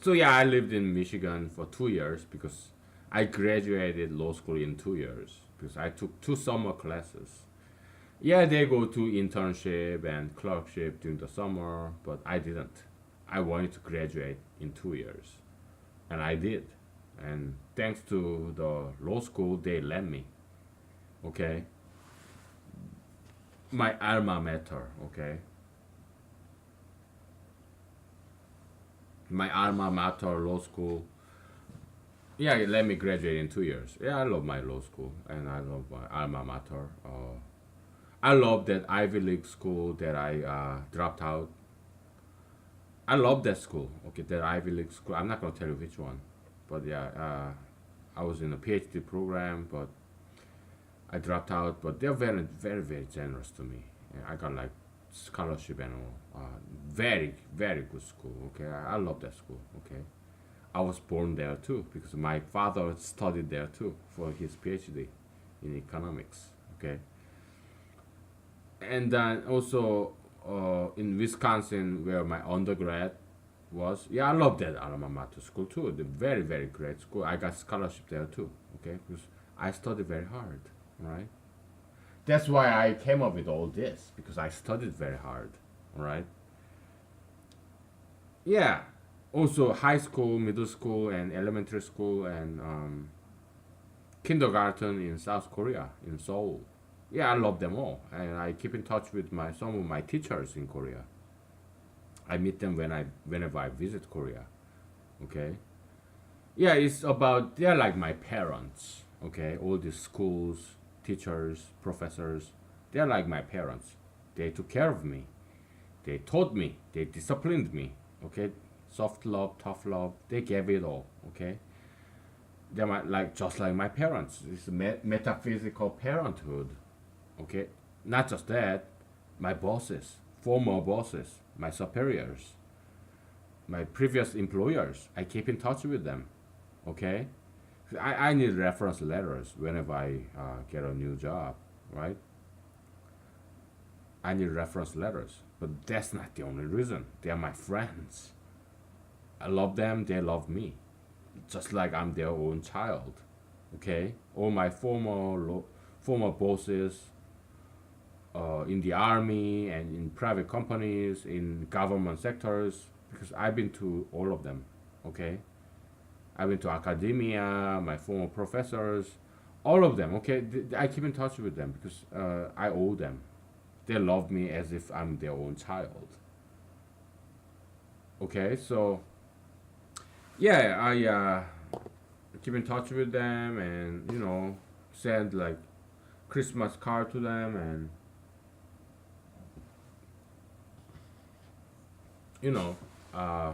so yeah, I lived in Michigan for 2 years because I graduated law school in 2 years because I took two summer classes. Yeah, they go to internship and clerkship during the summer, but I didn't. I wanted to graduate in 2 years, and I did. And thanks to the law school, they let me. Okay, my alma mater. Okay, my alma mater law school. Yeah, it let me graduate in 2 years. Yeah, I love my law school and I love my alma mater. I love that Ivy League school that I dropped out. I love that school. Okay, that Ivy League school. I'm not gonna tell you which one, but yeah, I was in a PhD program, but I dropped out. But they're very, very, very generous to me. Yeah, I got like scholarship and all. Very, very good school. Okay, I love that school. Okay, I was born there too because my father studied there too for his PhD in economics. Okay, and then also in Wisconsin where my undergrad was. Yeah, I love that alma mater school too. The very, very great school. I got scholarship there too. Okay, because I studied very hard. Right. That's why I came up with all this because I studied very hard. Right. Yeah. Also high school, middle school, and elementary school and kindergarten in South Korea in Seoul. Yeah, I love them all, and I keep in touch with my some of my teachers in Korea. I meet them whenever I visit Korea. Okay. Yeah, it's about they're like my parents. Okay, all these schools, teachers, professors, they're like my parents. They took care of me. They taught me. They disciplined me. Okay, soft love, tough love. They gave it all. Okay, they're like just like my parents. It's metaphysical parenthood. Okay, not just that. My bosses, former bosses, my superiors, my previous employers. I keep in touch with them. Okay, I need reference letters whenever I get a new job, right? I need reference letters, but that's not the only reason. They are my friends. I love them. They love me, just like I'm their own child. Okay, all my former bosses in the army and in private companies, in government sectors, because I've been to all of them. Okay, I've been to academia, my former professors, all of them. Okay, I keep in touch with them because I owe them. They love me as if I'm their own child. Okay, so yeah, I keep in touch with them and send like Christmas card to them and you know uh,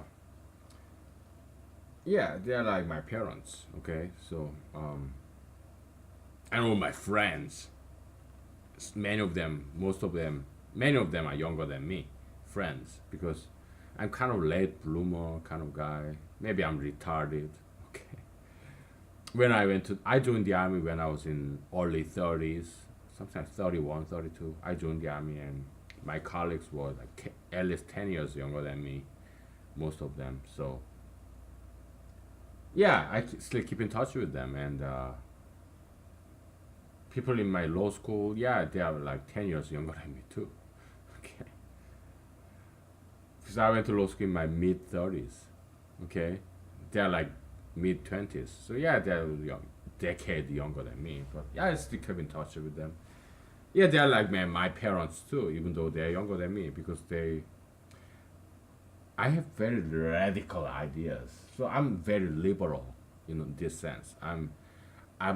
yeah, they're like my parents. Okay, so and all my friends, many of them, most of them, many of them are younger than me, friends, because I'm kind of late bloomer kind of guy. Maybe I'm retarded. Okay. I joined the army when I was in early 30s, sometimes 31, 32. I joined the army and my colleagues were like at least 10 years younger than me, most of them. So yeah, still keep in touch with them and people in my law school, yeah, they are like 10 years younger than me too. Okay. because I went to law school in my mid 30s. Okay, they're like mid 20s. So yeah, they're young, decade younger than me. But yeah, I still keep in touch with them. Yeah, they're like my parents too, even though they're younger than me, because they I have very radical ideas. So I'm very liberal, in this sense. I'm a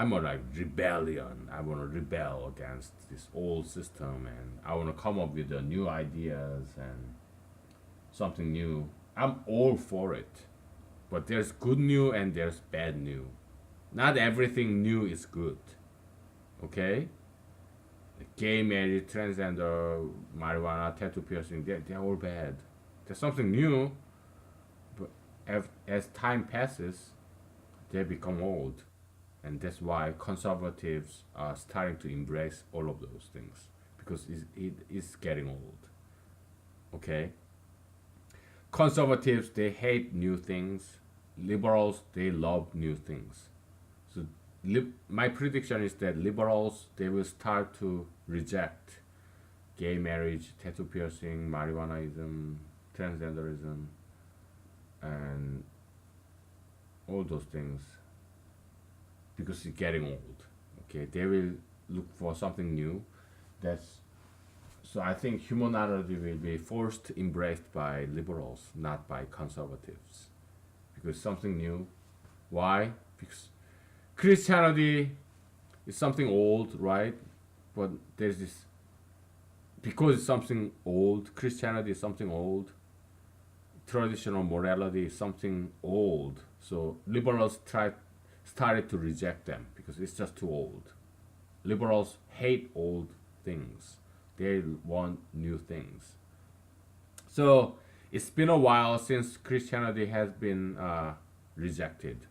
like rebellion. I want to rebel against this old system, and I want to come up with the new ideas and something new. I'm all for it. But there's good new and there's bad new. Not everything new is good. Okay? Gay marriage, transgender, marijuana, tattoo piercing, they're all bad. There's something new, but as time passes, they become old. And that's why conservatives are starting to embrace all of those things because it is getting old. Okay? Conservatives, they hate new things. Liberals, they love new things. So my prediction is that liberals, they will start to reject gay marriage, tattoo piercing, marijuanaism, transgenderism, and all those things because it's getting old. Okay, they will look for something new. That's so I think humanology will be forced embraced by liberals, not by conservatives, because something new. Why? Because Christianity is something old, right? But there's this because it's something old. Christianity is something old. Traditional morality is something old. So liberals started to reject them because it's just too old. Liberals hate old things. They want new things. So it's been a while since Christianity has been rejected.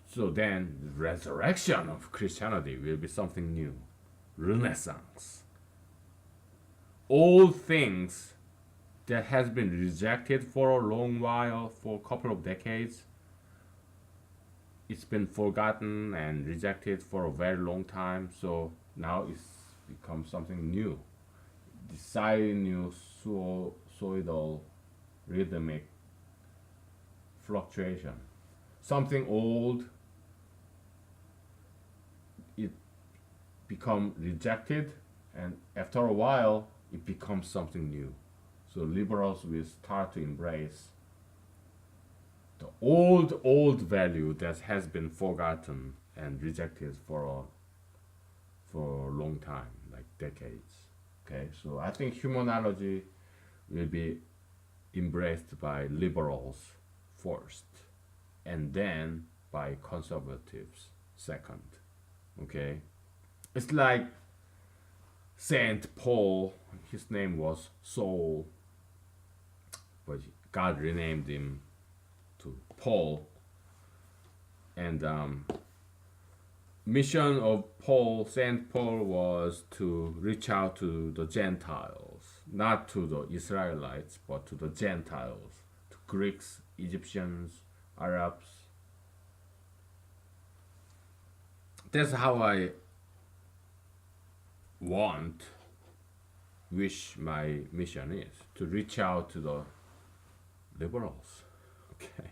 So then the resurrection of Christianity will be something new. Renaissance. Old things that has been rejected for a long while, for a couple of decades, it's been forgotten and rejected for a very long time. So now it's become something new. Deciding new suicidal rhythmic fluctuation. Something old, it become rejected, and after a while, it becomes something new. So liberals will start to embrace the old value that has been forgotten and rejected for a long time, like decades. Okay, so I think humanology will be embraced by liberals first, and then by conservatives second. Okay, it's like Saint Paul. His name was Saul, but God renamed him to Paul. And mission of Saint Paul was to reach out to the Gentiles, not to the Israelites, but to the Gentiles, to Greeks, Egyptians, Arabs. That's how I wish my mission is to reach out to the liberals. Okay.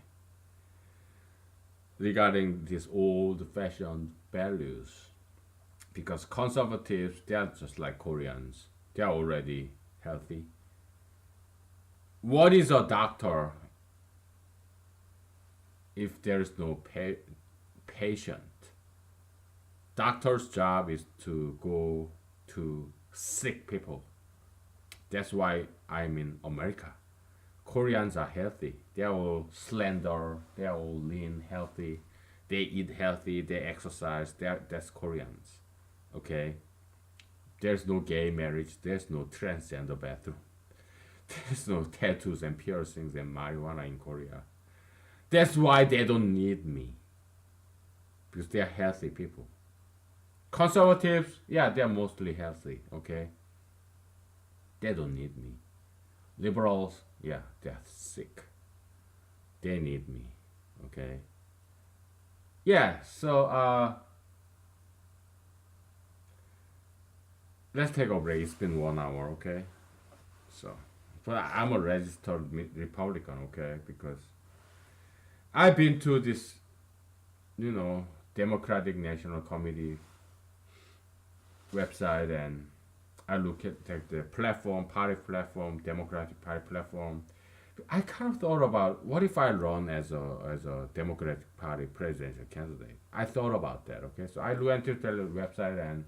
Regarding these old-fashioned values, because conservatives, they are just like Koreans, they are already healthy. What is a doctor if there is no patient? Doctor's job is to go to sick people. That's why I'm in America. Koreans are healthy. They're all slender. They're all lean, healthy. They eat healthy. They exercise. That's Koreans. Okay. There's no gay marriage. There's no transgender bathroom. There's no tattoos and piercings and marijuana in Korea. That's why they don't need me. Because they are healthy people. Conservatives, yeah, they're mostly healthy. Okay. They don't need me. Liberals, yeah, they're sick. They need me. Okay. Yeah, so let's take a break. It's been 1 hour, okay? So but I'm a registered Republican, okay? Because I've been to this, you know, Democratic National Committee website, and I look at the platform, party platform, Democratic Party platform. I kind of thought about what if I run as a Democratic Party presidential candidate. I thought about that. Okay, so I went to the website, and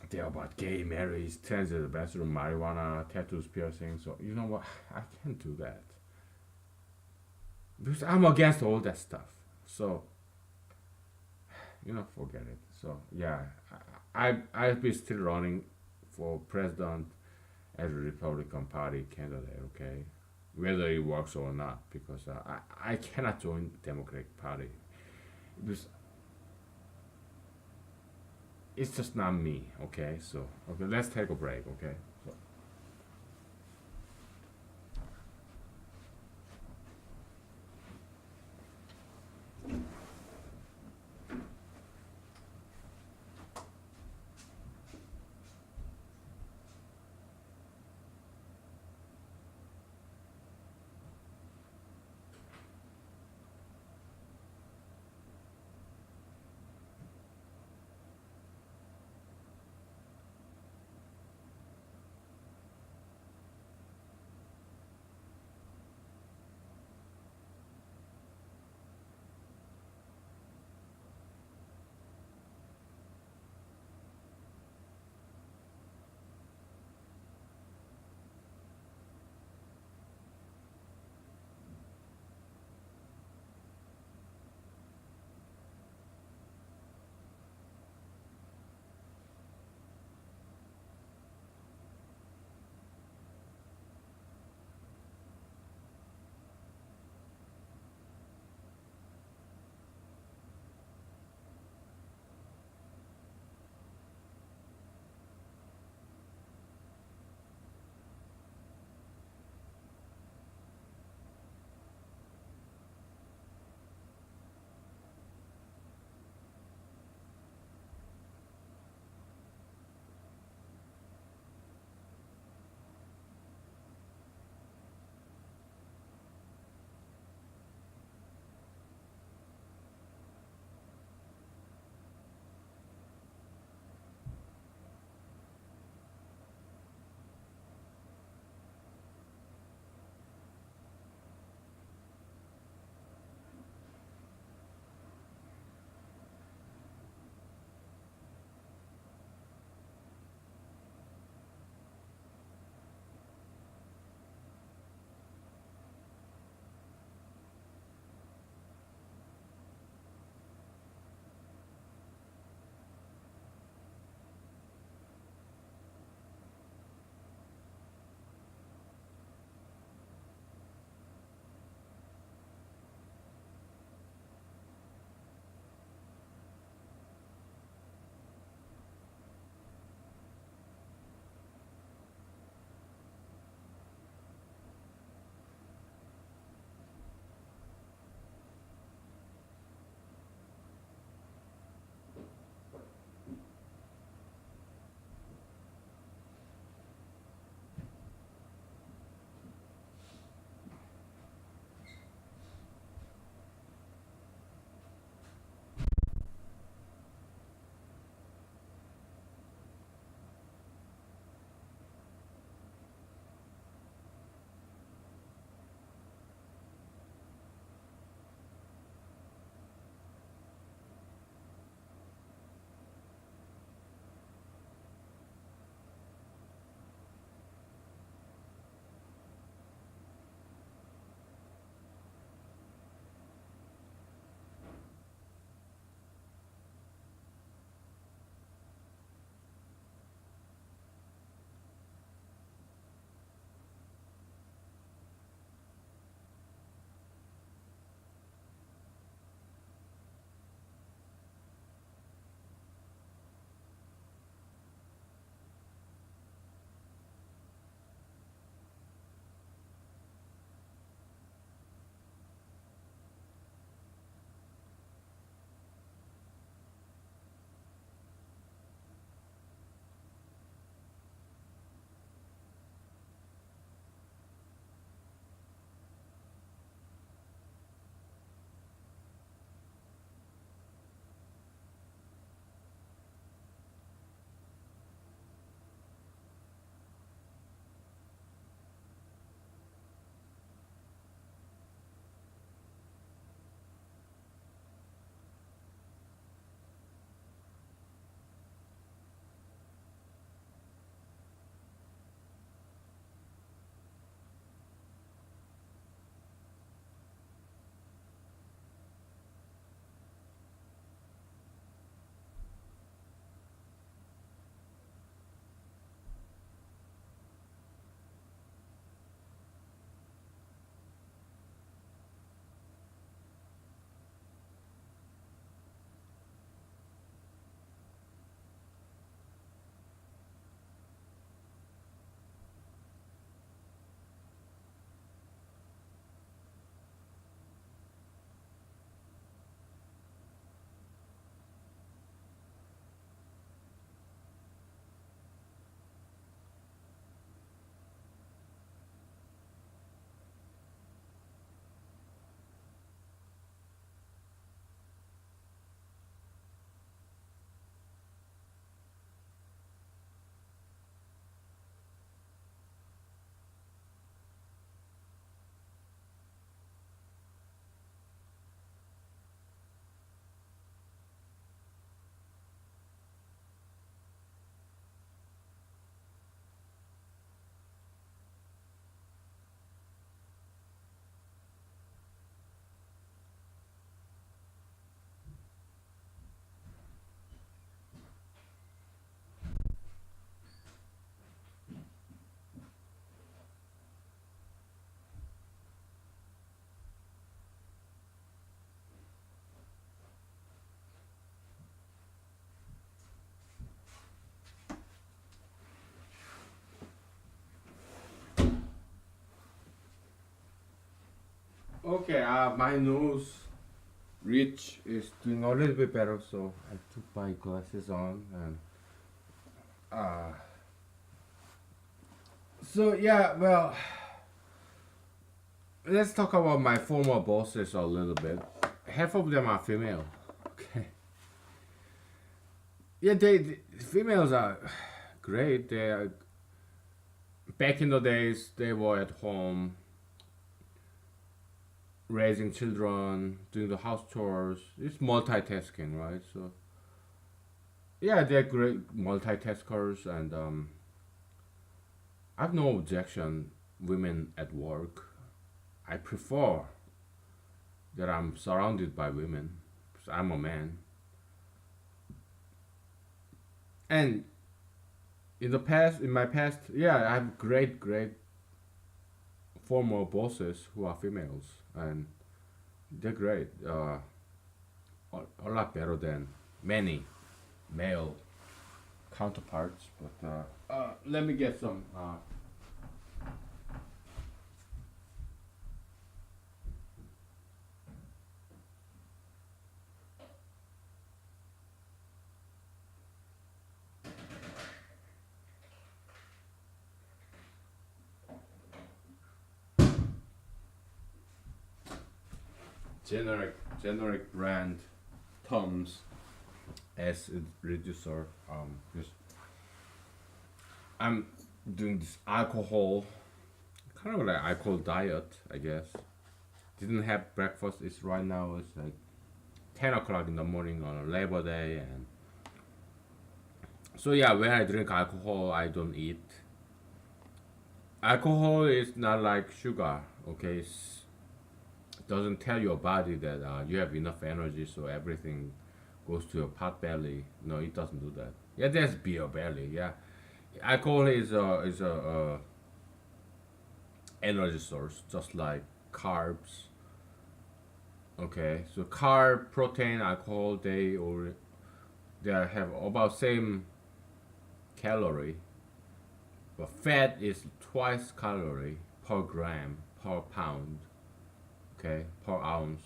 they're about gay marriage, transgender bathroom, marijuana, tattoos, piercing. So you know what? I can't do that because I'm against all that stuff. So forget it. So yeah, I'll be still running for president as a Republican Party candidate. Okay, whether it works or not, because I cannot join Democratic Party because it's just not me. Okay, so okay, let's take a break. Okay. So, Okay, my nose reach is doing a little bit better, so I took my glasses on and uh so yeah, well, let's talk about my former bosses a little bit. Half of them are female. Okay. Yeah, they females are great. They are back in the days they were at home raising children, doing the house chores. It's multitasking, right? So yeah, they're great multitaskers, and I have no objection women at work. I prefer that I'm surrounded by women. 'Cause I'm a man, and in my past, yeah, I have great former bosses who are females, and they're great. A lot better than many male counterparts. But let me get some. Generic brand Tums acid reducer. Just I'm doing this alcohol, kind of like alcohol diet, I guess. Didn't have breakfast. It's right now. It's like 10 o'clock in the morning on Labor Day, and so yeah. When I drink alcohol, I don't eat. Alcohol is not like sugar. Okay, it doesn't tell your body that you have enough energy, so everything goes to your pot belly. No, it doesn't do that. Yeah, there's beer belly. Yeah, alcohol is a energy source, just like carbs. Okay, so carb, protein, alcohol, they have about same calorie, but fat is twice calorie per gram per pound. Okay, per ounce.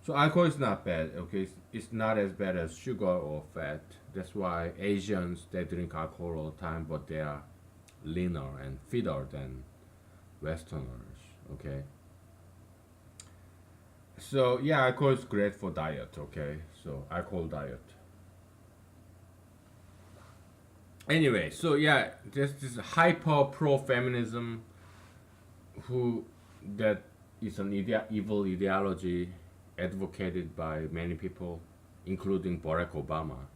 So alcohol is not bad. Okay, it's not as bad as sugar or fat. That's why Asians they drink alcohol all the time, but they are leaner and fitter than Westerners. Okay. So yeah, alcohol is great for diet. Okay, so alcohol diet. Anyway, so yeah, there's this hyper pro feminism who that is an evil ideology advocated by many people, including Barack Obama.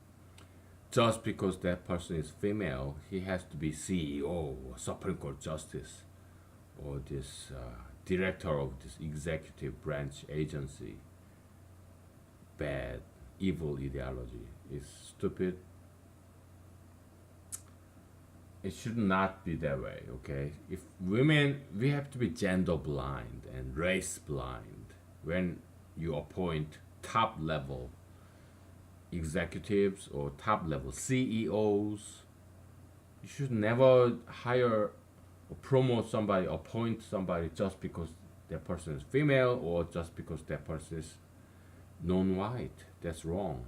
Just because that person is female, he has to be CEO or Supreme Court Justice or this director of this executive branch agency. Bad, evil ideology is stupid. It should not be that way, okay? If women, we have to be gender blind and race blind when you appoint top level executives or top level CEOs. You should never hire or promote somebody, appoint somebody just because that person is female or just because that person is non-white. That's wrong.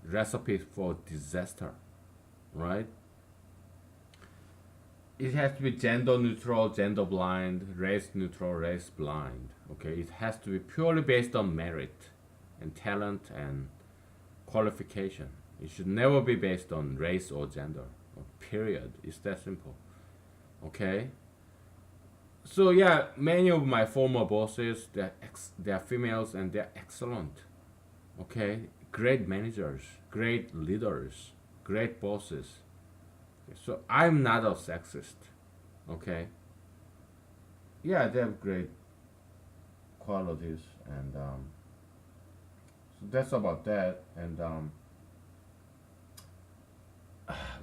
Recipe for disaster, right? It has to be gender neutral, gender blind, race neutral, race blind. Okay, it has to be purely based on merit and talent and qualification. It should never be based on race or gender. Period. It's that simple. Okay. So yeah, many of my former bosses, they're females and they're excellent. Okay, great managers, great leaders, great bosses. So I'm not a sexist. Okay. Yeah, they have great qualities, and so that's about that. And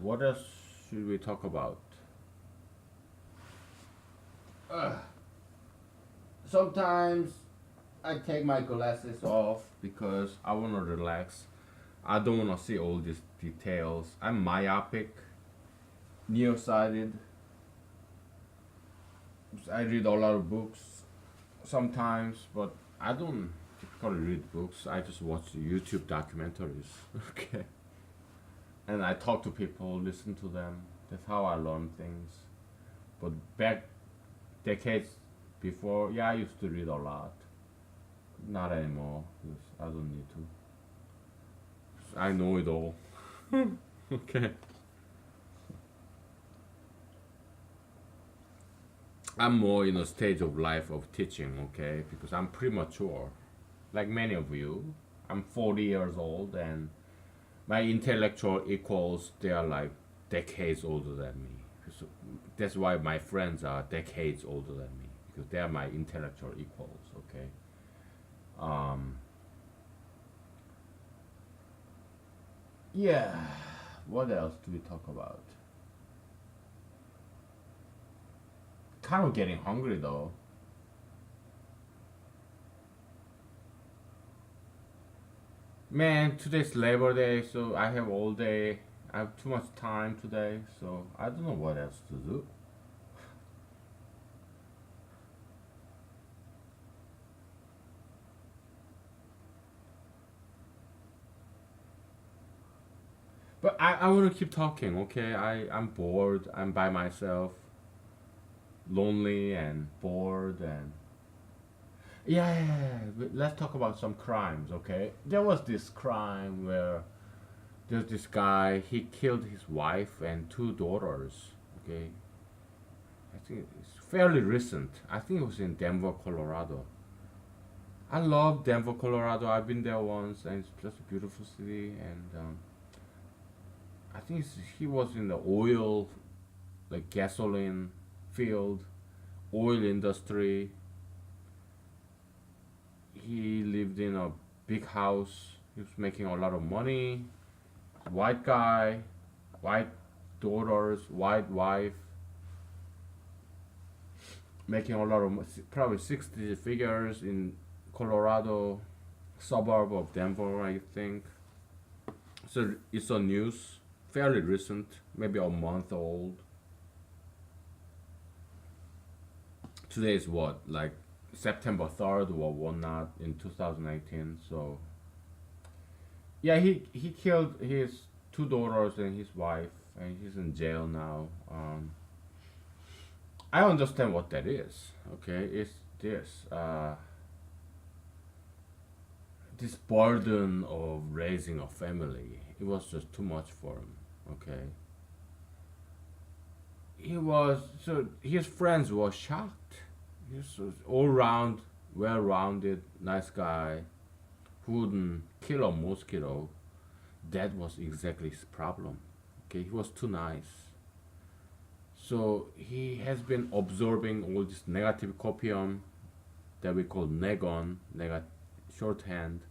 what else should we talk about? Uh, Sometimes I take my glasses off because I want to relax. I don't want to see all these details. I'm myopic, nearsighted. I read a lot of books, sometimes, but I don't typically read books. I just watch YouTube documentaries. Okay. And I talk to people, listen to them. That's how I learn things. But back decades before, yeah, I used to read a lot. Not anymore, because I don't need to. I know it all. Okay. I'm more in a stage of life of teaching, okay? Because I'm premature. Like many of you. I'm 40 years old and my intellectual equals, they are like decades older than me. So that's why my friends are decades older than me. Because they are my intellectual equals, okay? Um, yeah. What else do we talk about? Kind of getting hungry though. Man, today's Labor Day, so I have all day. I have too much time today, so I don't know what else to do. But I want to keep talking, okay? I'm bored. I'm by myself, lonely and bored and yeah. But let's talk about some crimes, okay? There was this crime where there's this guy. He killed his wife and two daughters. Okay, I think it's fairly recent. I think it was in Denver, Colorado. I love Denver, Colorado. I've been there once, and it's just a beautiful city. And I think he was in the oil, like gasoline field, oil industry. He lived in a big house. He was making a lot of money. White guy, white daughters, white wife, making a lot of probably 60 figures in Colorado, suburb of Denver, I think. So it's on news, fairly recent, maybe a month old. Today is what, like September 3rd or whatnot in 2018. So yeah, he killed his two daughters and his wife, and he's in jail now. I understand what that is. Okay, it's this this burden of raising a family. It was just too much for him. Okay, he was so his friends were shocked. He's all round, well rounded, nice guy who wouldn't kill a mosquito. That was exactly his problem. Okay, he was too nice. So he has been absorbing all this negative copium that we call negon, shorthand,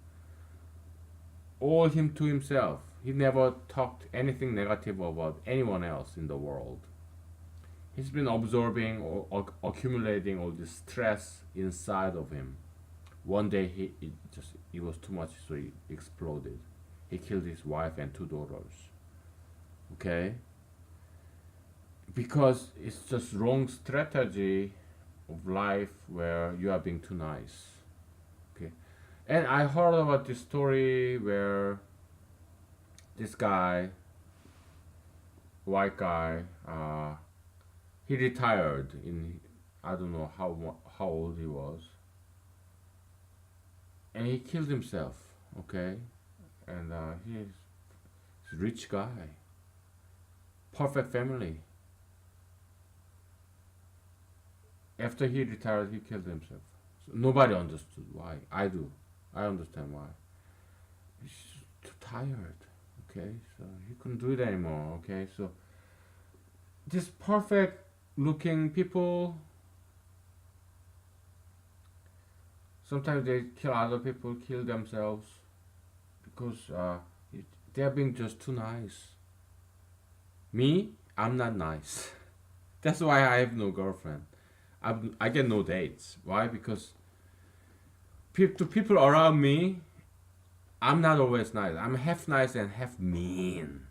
all him to himself. He never talked anything negative about anyone else in the world. He's been absorbing or accumulating all this stress inside of him. One day it was too much, so he exploded. He killed his wife and two daughters. Okay, because it's just wrong strategy of life where you are being too nice. Okay, and I heard about this story where this guy, white guy, he retired in, I don't know how old he was, and he killed himself. Okay, and he's a rich guy, perfect family. After he retired, he killed himself. So nobody understood why. I do. I understand why. He's too tired. Okay, so he couldn't do it anymore. Okay, so this perfect looking people, sometimes they kill other people, kill themselves because they're being just too nice. Me, I'm not nice. That's why I have no girlfriend. I get no dates. Why? Because to people around me, I'm not always nice. I'm half nice and half mean.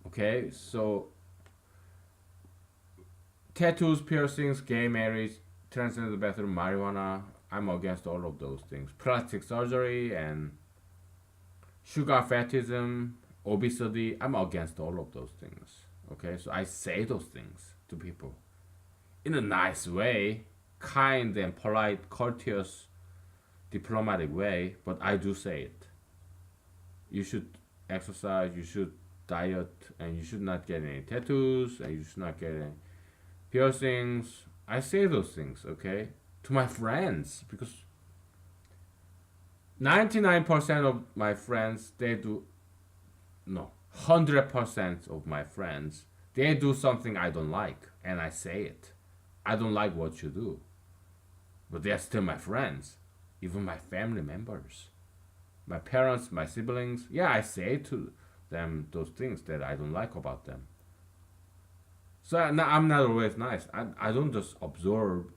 Okay, so tattoos, piercings, gay marriage, transgender bathroom, marijuana. I'm against all of those things. Plastic surgery and sugar fatism, obesity. I'm against all of those things. Okay, so I say those things to people in a nice way, kind and polite, courteous, diplomatic way, but I do say it. You should exercise, you should diet, and you should not get any tattoos, and you should not get any piercings. I say those things, okay, to my friends because 99% of my friends they do no 100% of my friends they do something I don't like, and I say it. I don't like what you do, but they're still my friends, even my family members, my parents, my siblings. Yeah, I say to them those things that I don't like about them. So I'm not always nice. I don't just absorb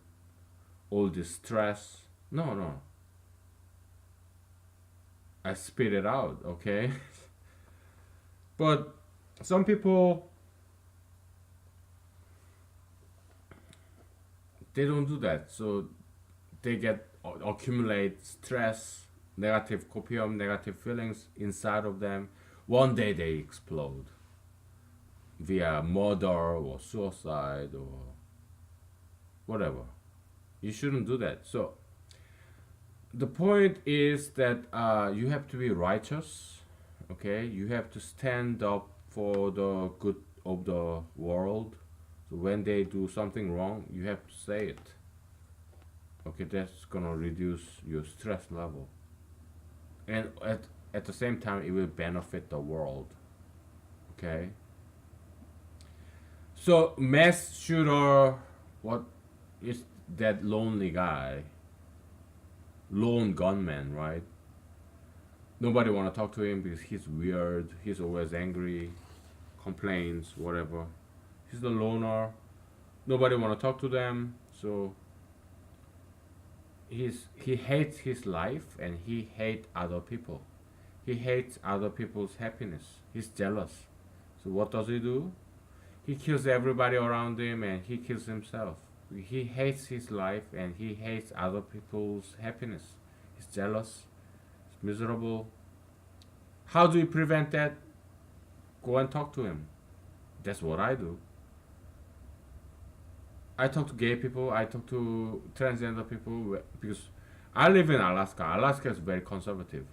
all this stress. No, no. I spit it out, okay? But some people, they don't do that. So they get accumulate stress, negative copium, negative feelings inside of them. One day they explode via murder or suicide or whatever. You shouldn't do that. So the point is that you have to be righteous. Okay, you have to stand up for the good of the world. So when they do something wrong, you have to say it. Okay, that's gonna reduce your stress level, and at the same time, it will benefit the world. Okay. So mass shooter, what is that lonely guy? Lone gunman, right? Nobody wanna talk to him because he's weird. He's always angry, complains, whatever. He's the loner. Nobody wanna talk to them. So he hates his life and he hates other people. He hates other people's happiness. He's jealous. So what does he do? He kills everybody around him and he kills himself. He hates his life and he hates other people's happiness. He's jealous. He's miserable. How do we prevent that? Go and talk to him. That's what I do. I talk to gay people. I talk to transgender people because I live in Alaska. Alaska is very conservative.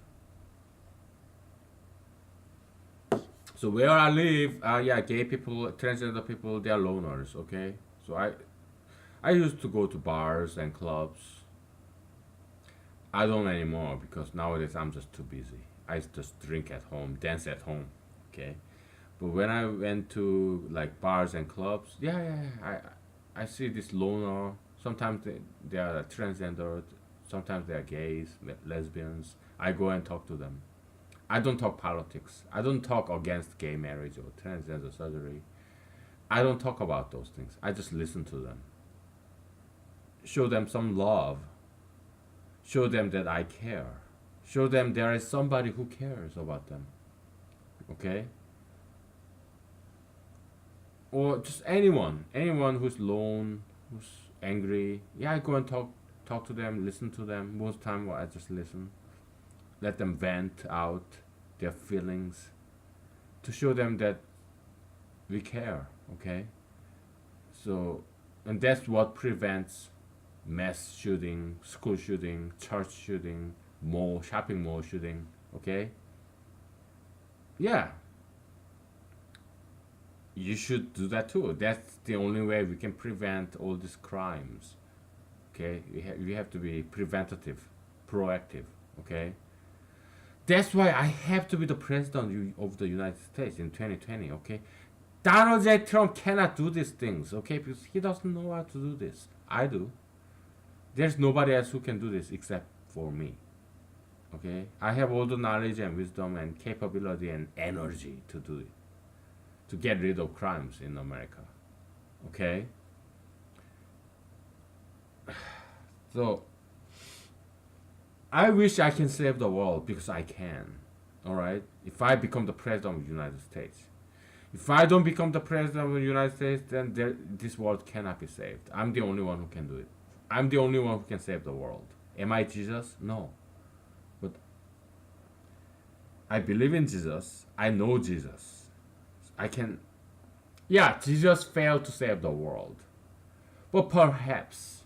So where I live, yeah, gay people, transgender people, they are loners. Okay, so I used to go to bars and clubs. I don't anymore because nowadays I'm just too busy. I just drink at home, dance at home. Okay, but when I went to like bars and clubs, yeah, I see this loner. Sometimes they are transgender, sometimes they are gays, lesbians. I go and talk to them. I don't talk politics. I don't talk against gay marriage or transgender surgery. I don't talk about those things. I just listen to them. Show them some love. Show them that I care. Show them there is somebody who cares about them. Okay? Or just anyone who's lone, who's angry. Yeah, I go and talk to them, listen to them. Most time I just listen. Let them vent out their feelings to show them that we care, okay? So, and that's what prevents mass shooting, school shooting, church shooting, shopping mall shooting, okay? Yeah. You should do that too. That's the only way we can prevent all these crimes, okay? We have to be preventative, proactive, okay? That's why I have to be the president of the United States in 2020, okay? Donald J. Trump cannot do these things, okay? Because he doesn't know how to do this. I do. There's nobody else who can do this except for me, okay? I have all the knowledge and wisdom and capability and energy to do it, to get rid of crimes in America, okay? So, I wish I can save the world because I can. Alright? If I become the president of the United States. If I don't become the president of the United States, then this world cannot be saved. I'm the only one who can do it. I'm the only one who can save the world. Am I Jesus? No. But I believe in Jesus. I know Jesus. I can. Yeah, Jesus failed to save the world. But perhaps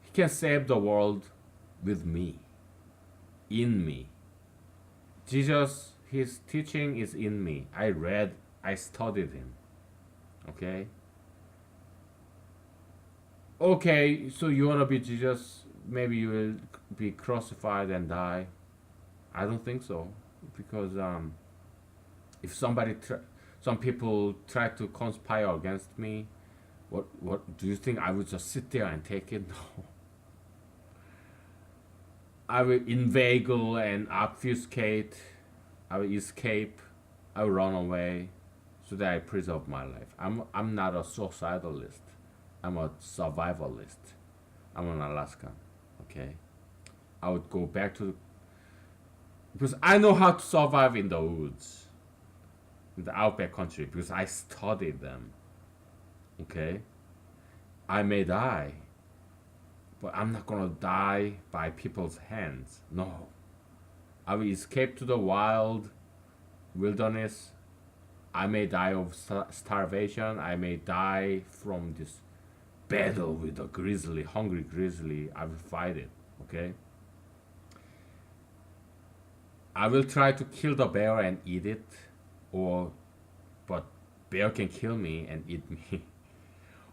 he can save the world with me, in me. Jesus, his teaching is in me. I read, I studied him. Okay? Okay, so you want to be Jesus? Maybe you will be crucified and die. I don't think so. Because if some people try to conspire against me, what do you think I would just sit there and take it? No. I will inveigle and obfuscate. I will escape. I will run away so that I preserve my life. I'm not a suicidalist. I'm a survivalist. I'm an Alaskan. Okay? I would go back to because I know how to survive in the woods, in the outback country, because I studied them. Okay? I may die, but I'm not gonna die by people's hands. No. I will escape to the wild wilderness. I may die of starvation. I may die from this battle with a grizzly, hungry grizzly. I will fight it. Okay? I will try to kill the bear and eat it, or but bear can kill me and eat me.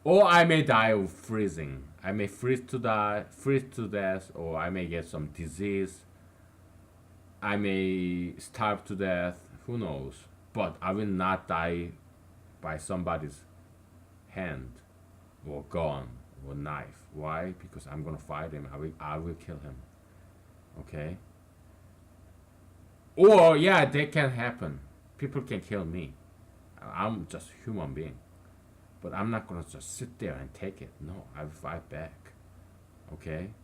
Or I may die of freezing. I may freeze to death, or I may get some disease. I may starve to death. Who knows? But I will not die by somebody's hand, or gun, or knife. Why? Because I'm gonna fight him. I will kill him. Okay. Or yeah, that can happen. People can kill me. I'm just a human being. But I'm not gonna just sit there and take it. No, I will fight back. Okay?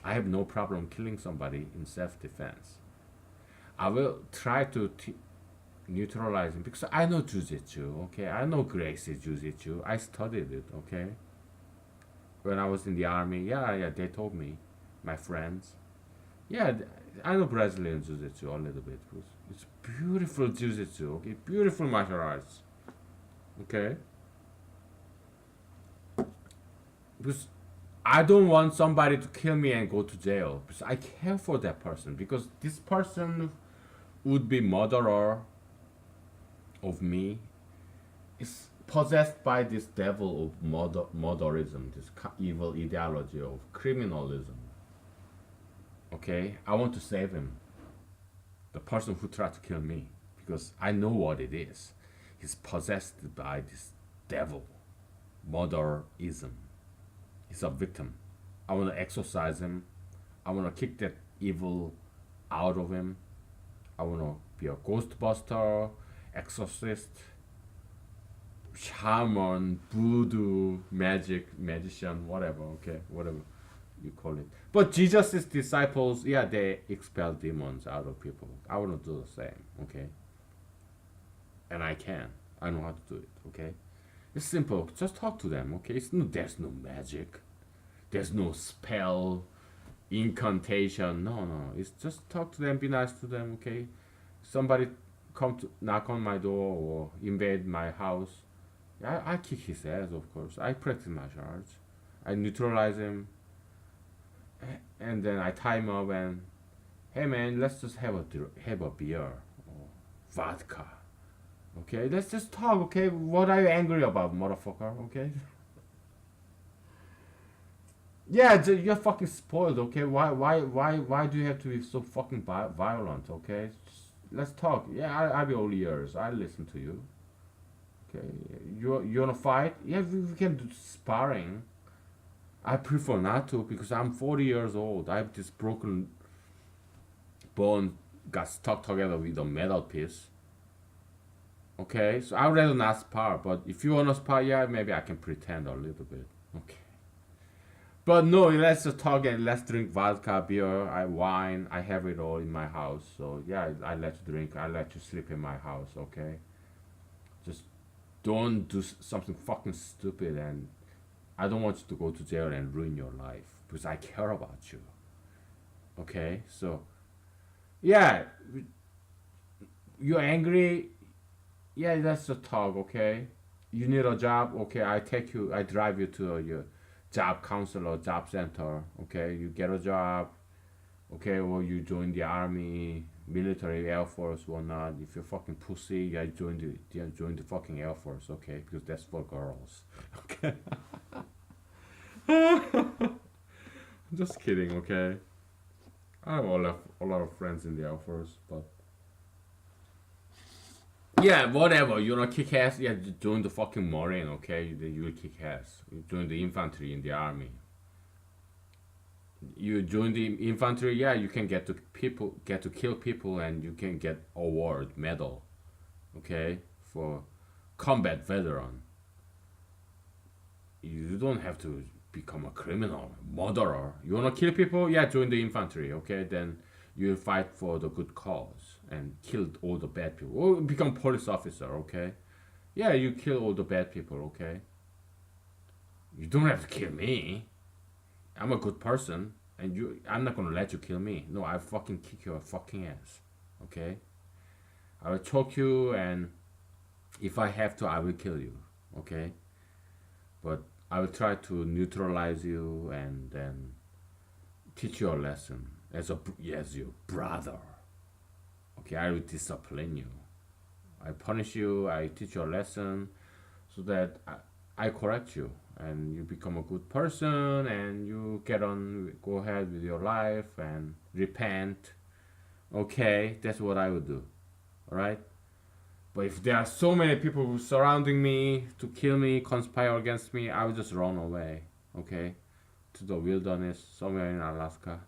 I have no problem killing somebody in self-defense. I will try to neutralize him because I know jujitsu. Okay, I know Gracie jujitsu. I studied it. Okay. When I was in the army, yeah, they told me, my friends. Yeah, I know Brazilian jiu-jitsu a little bit. It's beautiful jiu-jitsu, okay? Beautiful martial arts. Okay? Because I don't want somebody to kill me and go to jail. Because I care for that person. Because this person would be murderer of me. Is possessed by this devil of murderism, this evil ideology of criminalism. Okay, I want to save him, the person who tried to kill me, because I know what it is. He's possessed by this devil, murderism. He's a victim. I want to exorcise him. I want to kick that evil out of him. I want to be a ghostbuster, exorcist, shaman, voodoo, magician, whatever. Okay, whatever you call it. But Jesus' disciples, yeah, they expel demons out of people. I want to do the same, okay? And I can. I know how to do it, okay? It's simple. Just talk to them, okay? There's no magic. There's no spell, incantation. No. It's just talk to them, be nice to them, okay? Somebody come to knock on my door or invade my house. I kick his ass, of course. I practice martial arts. I neutralize him. And then I tie him up and, hey man, let's just have a beer or vodka. Okay, let's just talk. Okay, what are you angry about, motherfucker? Okay. Yeah, you're fucking spoiled. Okay, why do you have to be so fucking violent? Okay, let's talk. Yeah, I'll be all ears. I'll listen to you. Okay, you wanna fight? Yeah, we can do sparring. I prefer not to because I'm 40 years old. I have this broken bone got stuck together with a metal piece. Okay, so I'd rather not spar, but if you wanna spar, yeah, maybe I can pretend a little bit. Okay. But no, let's just talk and let's drink vodka, beer, wine. I have it all in my house. So yeah, I let you drink. I let you sleep in my house. Okay. Just don't do something fucking stupid, and I don't want you to go to jail and ruin your life. because I care about you. Okay, so yeah, you're angry. Yeah, that's the talk. Okay, you need a job. Okay, I take you. I drive you to your job counselor, job center. Okay, you get a job. Okay, or you join the army, military, air force, whatnot. If you're fucking pussy, yeah, join the fucking air force. Okay, because that's for girls. Okay, I'm just kidding. Okay, I have a lot of friends in the air force, but yeah, whatever. You know, kick ass. Yeah, join the fucking marine. Okay, you will kick ass. You join the infantry in the army. You join the infantry. Yeah, you can get to kill people, and you can get award medal. Okay, for combat veteran. You don't have to become a criminal, murderer. You wanna kill people? Yeah, join the infantry. Okay, then you fight for the good cause and kill all the bad people. Or become police officer. Okay, yeah, you kill all the bad people. Okay, you don't have to kill me. I'm a good person, and I'm not gonna let you kill me. No, I fucking kick your fucking ass. Okay, I will choke you, and if I have to, I will kill you. Okay, but I will try to neutralize you and then teach you a lesson as your brother. Okay, I will discipline you. I punish you. I teach you a lesson so that I correct you and you become a good person and you go ahead with your life and repent. Okay, that's what I would do. All right. But if there are so many people surrounding me to kill me, conspire against me, I will just run away, okay, to the wilderness somewhere in Alaska,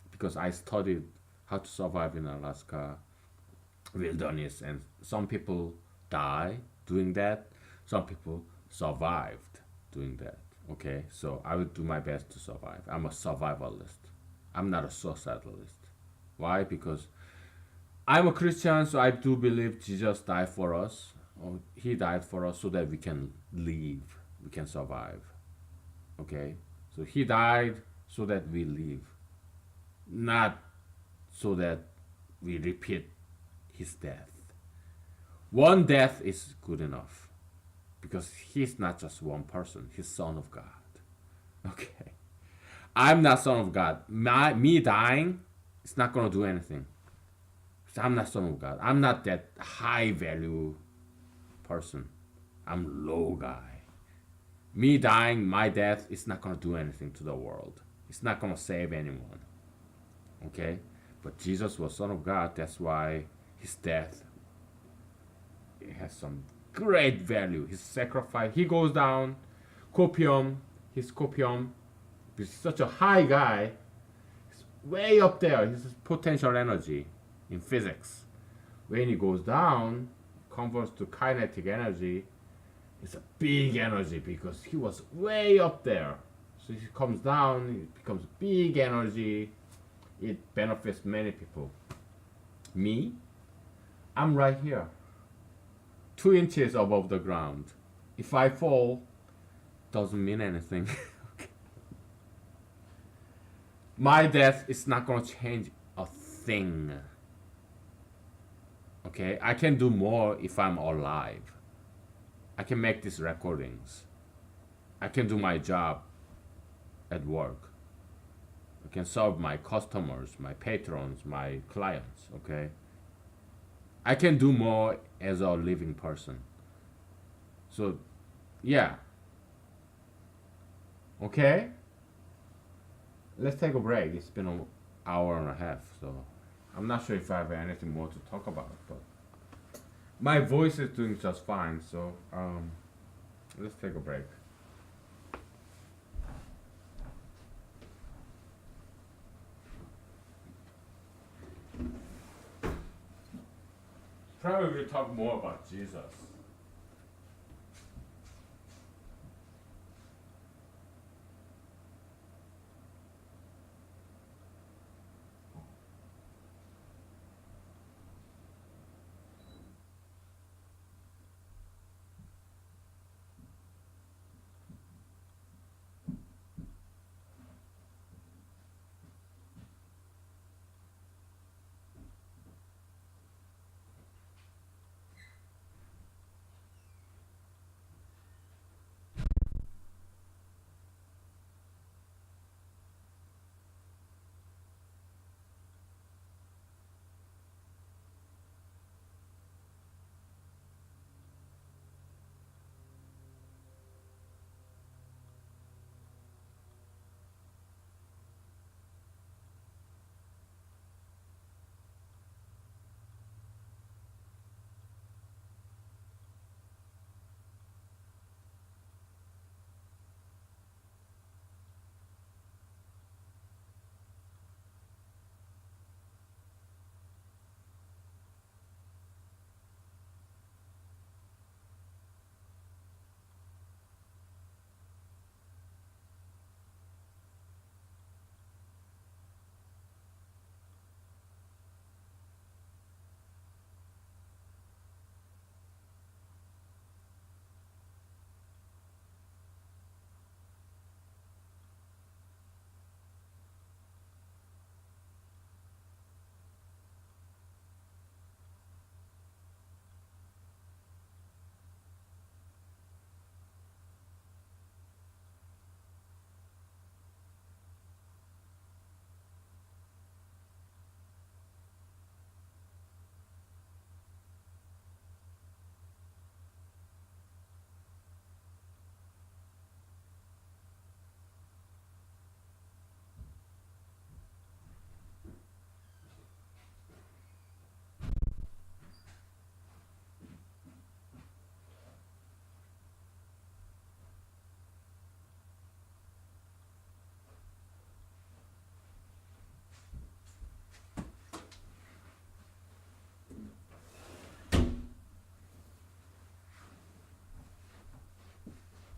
because I studied how to survive in Alaska wilderness, and some people die doing that, some people survived doing that. Okay, so I would do my best to survive. I'm a survivalist. I'm not a suicidalist. Why? Because I'm a Christian, so I do believe Jesus died for us. Or he died for us so that we can live, we can survive. Okay? So he died so that we live, not so that we repeat his death. One death is good enough because he's not just one person, he's Son of God. Okay? I'm not Son of God. Me dying, it's not going to do anything. I'm not Son of God. I'm not that high value person. I'm low guy. Me dying, my death is not gonna do anything to the world. It's not gonna save anyone. Okay? But Jesus was Son of God, that's why his death has some great value. His sacrifice, he goes down, his copium, he's such a high guy, he's way up there, his potential energy in physics. When he goes down, converts to kinetic energy, it's a big energy because he was way up there. So he comes down, it becomes big energy. It benefits many people. Me, I'm right here, 2 inches above the ground. If I fall, doesn't mean anything. My death is not gonna change a thing. Okay, I can do more if I'm alive. I can make these recordings. I can do my job at work. I can serve my customers, my patrons, my clients, okay? I can do more as a living person. So, yeah. Okay? Let's take a break. It's been an hour and a half, so I'm not sure if I have anything more to talk about, but my voice is doing just fine, so let's take a break. Probably we'll talk more about Jesus.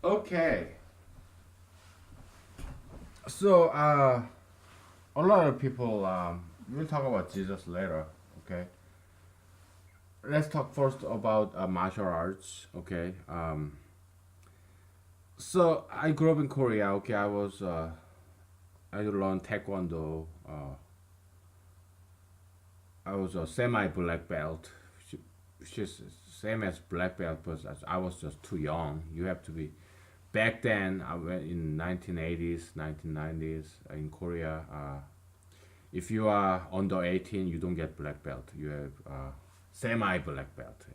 Okay. So, a lot of people, we'll talk about Jesus later, okay? Let's talk first about martial arts, okay? So, I grew up in Korea, okay? I learned Taekwondo. I was a semi black belt, which is same as black belt, but I was just too young. You have to be. Back then, I went in 1980s, 1990s in Korea. If you are under 18, you don't get black belt. You have semi black belt,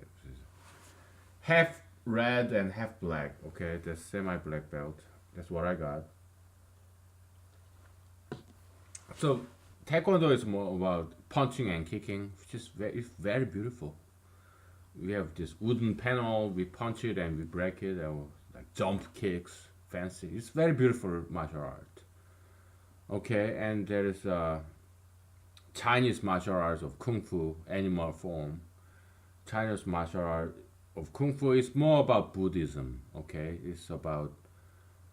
half red and half black. Okay, that's semi black belt. That's what I got. So Taekwondo is more about punching and kicking, which is very beautiful. We have this wooden panel. We punch it and we break it, and like jump kicks, fancy. It's very beautiful martial art. Okay, and there is Chinese martial arts of kung fu, animal form. Chinese martial art of kung fu is more about Buddhism. Okay, it's about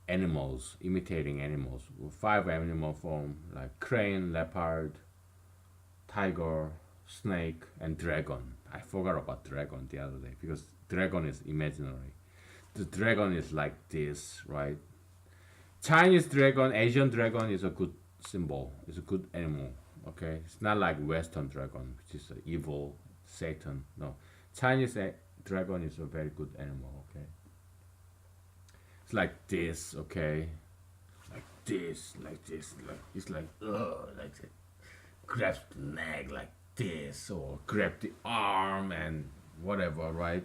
animals, imitating animals. Five animal form like crane, leopard, tiger, snake, and dragon. I forgot about dragon the other day because dragon is imaginary. The dragon is like this, right? Chinese dragon, Asian dragon is a good symbol. It's a good animal. Okay, it's not like Western dragon, which is evil, Satan. No, Chinese dragon is a very good animal. Okay, it's like this. Okay, like this, like this, like it's like it. Grabs the neck like this, or grab the arm and whatever, right?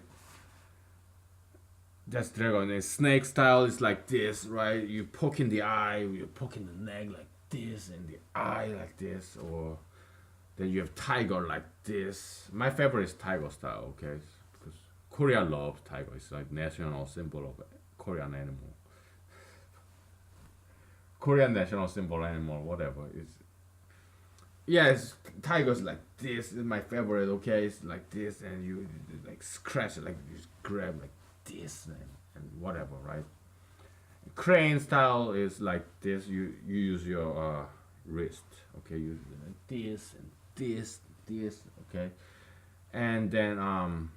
That's dragon. And snake style is like this, right? You poke in the eye, you poke in the neck like this, and the eye like this, or then you have tiger like this. My favorite is tiger style, okay? Because Korea loves tiger. It's like national symbol of Korean animal. Korean national symbol animal, whatever. It's yes, tigers like this is my favorite. Okay, it's like this, and you like scratch it, like you grab like this and whatever, right? Crane style is like this. You use your wrist. Okay, you like this and this. Okay, and then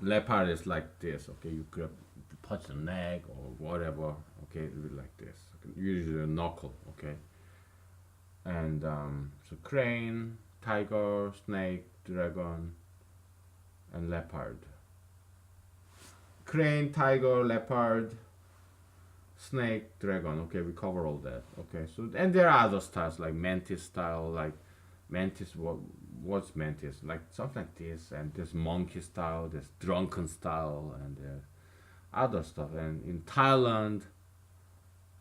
leopard is like this. Okay, you grab, you punch the neck or whatever. Okay, like this. You use your knuckle. Okay, and so crane, tiger, snake, dragon, and leopard. Crane, tiger, leopard, snake, dragon. Okay, we cover all that. Okay, so and there are other styles like mantis style, like mantis. What's mantis? Like something like this, and there's monkey style, there's drunken style, and there's other stuff. And in Thailand,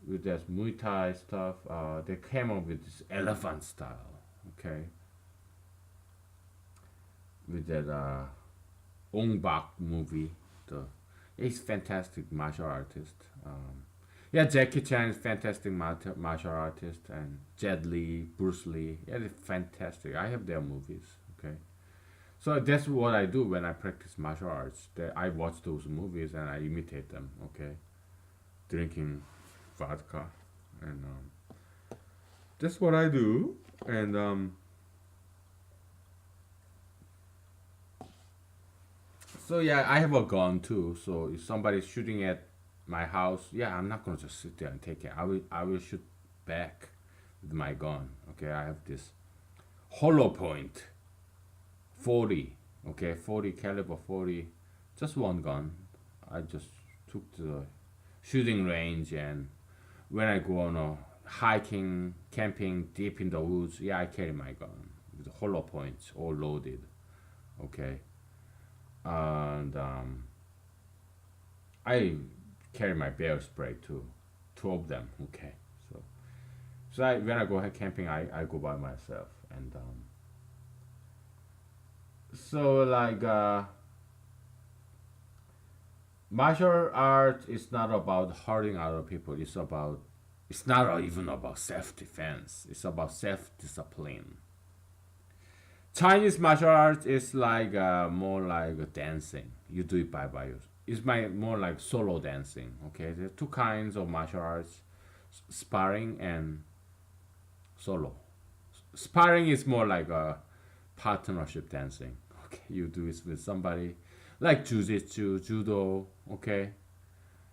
with this Muay Thai stuff, they came up with this elephant style. Okay, with that Ong Bak movie. The He's fantastic martial artist. Yeah, Jackie Chan is fantastic martial artist, and Jet Li, Bruce Lee, yeah, they're fantastic. I have their movies. Okay, so that's what I do when I practice martial arts. I watch those movies and I imitate them. Okay, drinking vodka, and that's what I do. And so yeah, I have a gun too. So if somebody's shooting at my house, yeah, I'm not gonna just sit there and take it. I will shoot back with my gun. Okay, I have this hollow point 40. Okay, 40 caliber 40, just one gun. I just took to the shooting range, and when I go on a hiking, camping deep in the woods, yeah, I carry my gun with hollow points all loaded. Okay, and I carry my bear spray too, two of them. Okay, so when I go camping, I go by myself, and so like martial art is not about hurting other people. It's not even about self defense. It's about self discipline. Chinese martial arts is like more like dancing. You do it by yourself. It's more like solo dancing. Okay, there are two kinds of martial arts: sparring and solo. Sparring is more like a partnership dancing. Okay, you do it with somebody, like jujitsu, judo. Okay,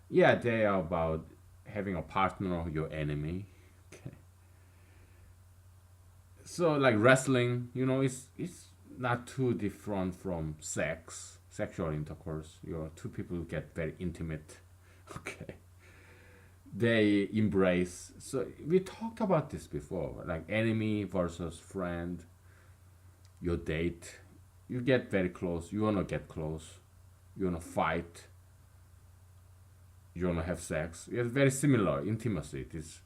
yeah, they are about having a partner, your enemy. Okay, so like wrestling, it's not too different from sexual intercourse. Two people get very intimate. Okay, they embrace. So we talked about this before, like enemy versus friend. Your date, you get very close. You wanna get close. You wanna fight. You wanna have sex. It's very similar intimacy. It is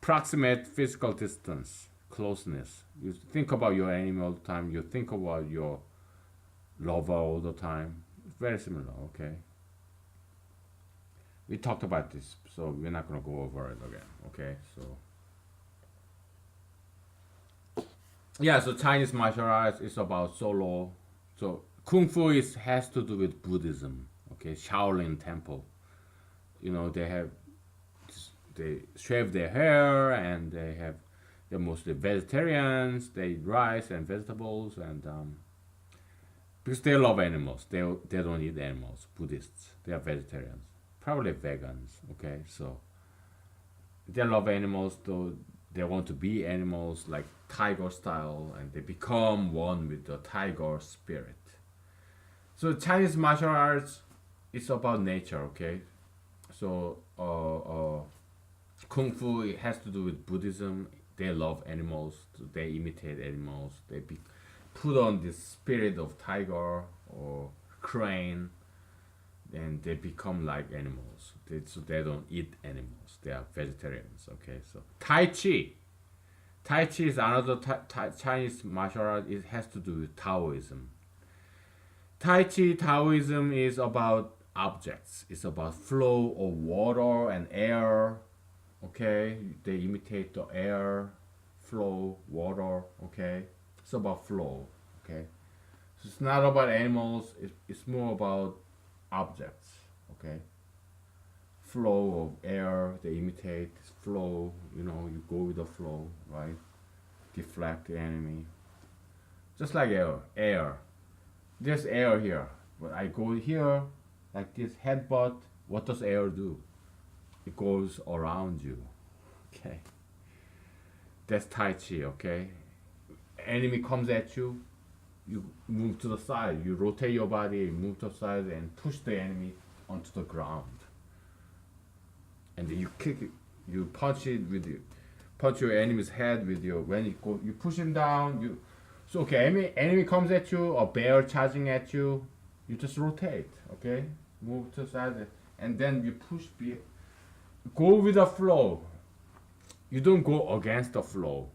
proximate physical distance, closeness. You think about your enemy all the time. You think about your lover all the time. It's very similar. Okay. We talked about this, so we're not gonna go over it again. Okay. So yeah, so Chinese martial arts is about solo. So kung fu has to do with Buddhism. Okay, Shaolin Temple. They shave their hair, and they're mostly vegetarians. They eat rice and vegetables, and because they love animals, they don't eat animals. Buddhists, they are vegetarians, probably vegans. Okay, so they love animals, though they want to be animals like tiger style, and they become one with the tiger spirit. So Chinese martial arts is about nature. Okay, so kung fu, it has to do with Buddhism. They love animals. They imitate animals. Put on the spirit of tiger or crane, and they become like animals. So they don't eat animals. They are vegetarians. Okay, so Tai Chi. Tai Chi is another Chinese martial art. It has to do with Taoism. Tai Chi Taoism is about objects. It's about flow of water and air. Okay, they imitate the air, flow, water. Okay, it's about flow. Okay, so it's not about animals. It's more about objects. Okay, flow of air. They imitate flow. You go with the flow, right? Deflect the enemy. Just like air. Air. There's air here. But I go here, like this headbutt. What does air do? It goes around you. Okay. That's Tai Chi. Okay. Enemy comes at you. You move to the side. You rotate your body, move to the side, and push the enemy onto the ground. And then you kick it. You punch it with you. Punch your enemy's head with your. When you push him down. So okay, enemy comes at you, a bear charging at you. You just rotate. Okay, move to the side, and then you push. Go with the flow. You don't go against the flow.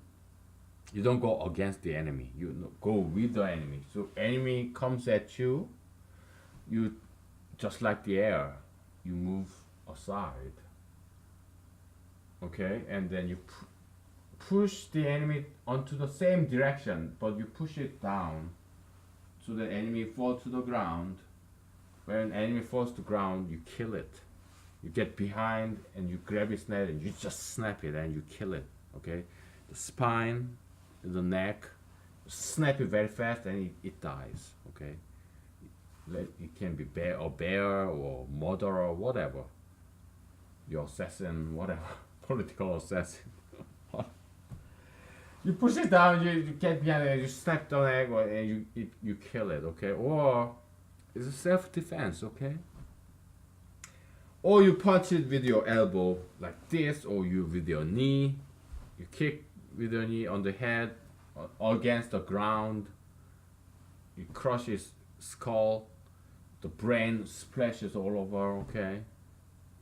You don't go against the enemy. You go with the enemy. So enemy comes at you. You just like the air. You move aside. Okay, and then you push the enemy onto the same direction, but you push it down, so the enemy falls to the ground. When enemy falls to the ground, you kill it. You get behind and you grab its neck and you just snap it and you kill it. Okay, the spine, the neck, snap it very fast and it dies. Okay, it can be a bear or murderer or whatever. Your assassin, whatever, political assassin. You push it down, you get behind it, you snap the neck, and you kill it. Okay, or it's a self-defense. Okay. Or you punch it with your elbow like this, or you with your knee. You kick with your knee on the head, against the ground. You crush his skull. The brain splashes all over. Okay,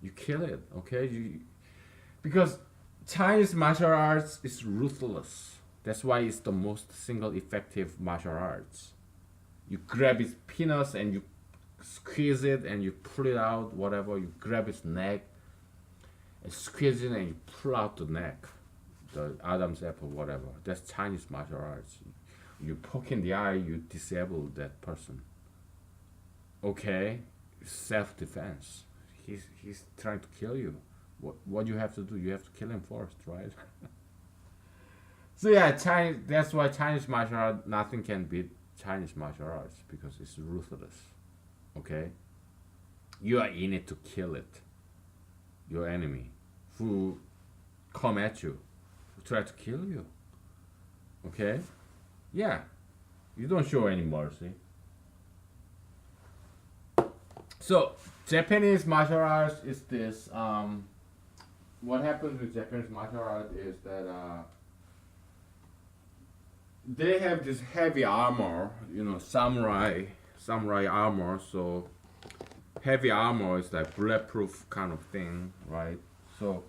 you kill it. Okay, because Chinese martial arts is ruthless. That's why it's the most single effective martial arts. You grab his penis and you squeeze it and you pull it out, whatever. You grab his neck and squeeze it and you pull out the neck, the Adam's apple, whatever. That's Chinese martial arts. You poke in the eye, you disable that person. Okay, self-defense. He's trying to kill you. What you have to do? You have to kill him first, right? So yeah, Chinese. That's why Chinese martial art. Nothing can beat Chinese martial arts because it's ruthless. Okay, you are in it to kill it. Your enemy, who come at you, who try to kill you. Okay, yeah, you don't show any mercy. So Japanese martial arts is this. What happens with Japanese martial art is that they have this heavy armor, samurai armor. So heavy armor is like bulletproof kind of thing, right? So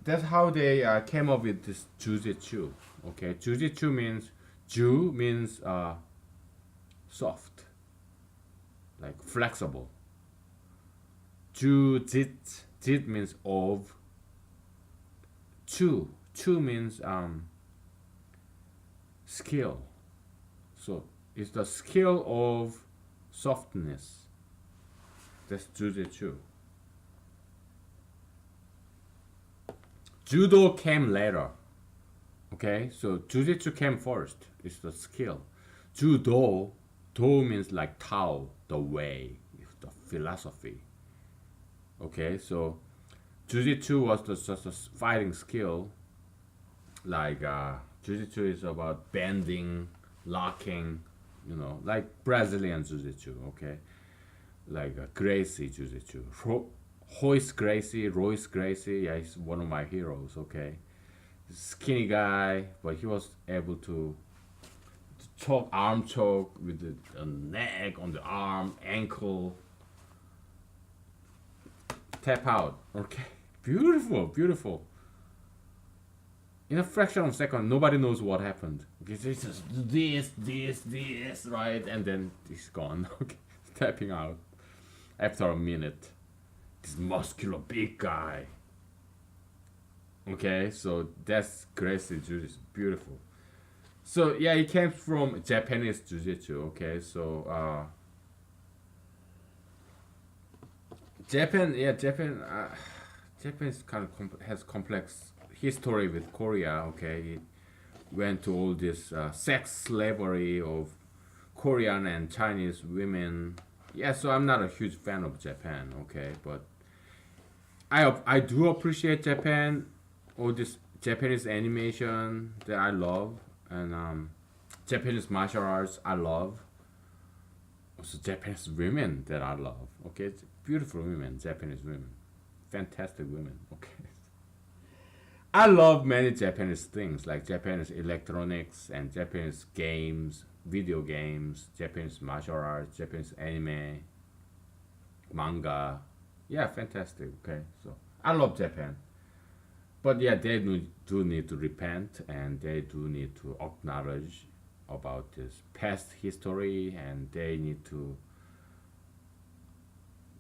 that's how they came up with this jujitsu. Okay, jujitsu means ju means soft, like flexible. Jit means of. Chu means skill. So it's the skill of softness. That's jujitsu. Judo came later. Okay, so jujitsu came first. It's the skill. Judo, do means like Tao, the way, the philosophy. Okay, so jujitsu was just a fighting skill. Like jujitsu is about bending, locking, like Brazilian jiu-jitsu, okay? Like Gracie jiu-jitsu. Royce Gracie, yeah, he's one of my heroes, okay? Skinny guy, but he was able to arm choke with the neck, on the arm, ankle, tap out, okay? Beautiful, beautiful. In a fraction of a second, nobody knows what happened. It's just this, right? And then he's gone, okay? Tapping out after a minute. This muscular big guy. Okay, so that's Gracie Jiu-Jitsu. Beautiful. So yeah, it came from Japanese Jiu-Jitsu, okay? So Japan is kind of has complex history with Korea. Okay, it went to all this sex slavery of Korean and Chinese women. Yeah, so I'm not a huge fan of Japan. Okay, but I do appreciate Japan. All this Japanese animation that I love, and Japanese martial arts I love. Also Japanese women that I love. Okay, it's beautiful women, Japanese women, fantastic women. Okay. I love many Japanese things like Japanese electronics and Japanese games, video games, Japanese martial arts, Japanese anime, manga. Yeah, fantastic. Okay, so I love Japan. But yeah, they do need to repent and they do need to acknowledge about this past history and they need to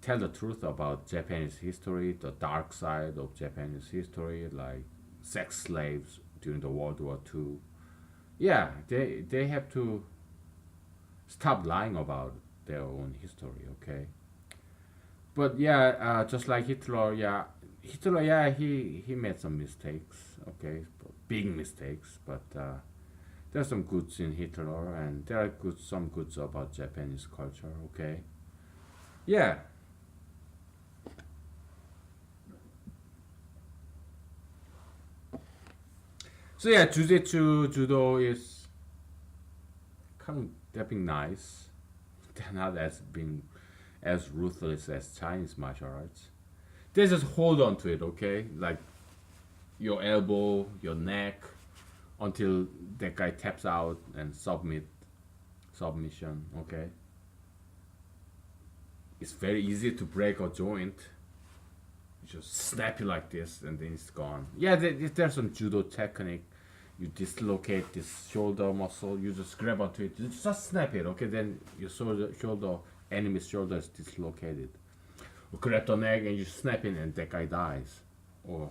tell the truth about Japanese history, the dark side of Japanese history, like sex slaves during the World War II. Yeah, they have to stop lying about their own history, okay? But yeah, just like Hitler, yeah, he made some mistakes, okay, big mistakes, but there's some goods in Hitler, and there are some goods about Japanese culture, okay? Yeah. So yeah, Jiu-Jitsu, Judo is kind of they're being nice. They're not as being as ruthless as Chinese martial arts. They just hold on to it, okay? Like your elbow, your neck, until that guy taps out and submission, okay? It's very easy to break a joint. You just snap it like this and then it's gone. Yeah, there's some judo technique. You dislocate this shoulder muscle, you just grab onto it, you just snap it, okay? Then your enemy's shoulder is dislocated. Or grab the neck and you snap it and that guy dies. Or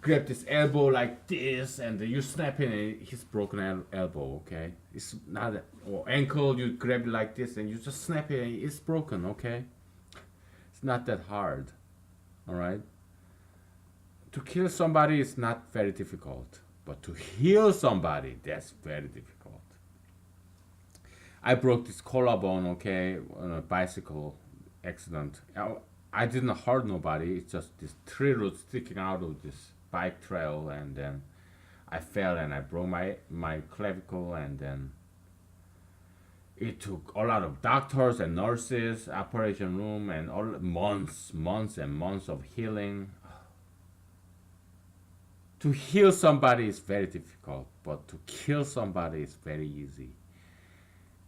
grab this elbow like this and you snap it and he's broken elbow, okay? It's not or ankle, you grab it like this and you just snap it and it's broken, okay? It's not that hard. All right. To kill somebody is not very difficult, but to heal somebody, that's very difficult. I broke this collarbone, okay, on a bicycle accident. I didn't hurt nobody. It's just this tree root sticking out of this bike trail, and then I fell and I broke my clavicle, and then it took a lot of doctors and nurses, operation room, and all months and months of healing. To heal somebody is very difficult, but to kill somebody is very easy.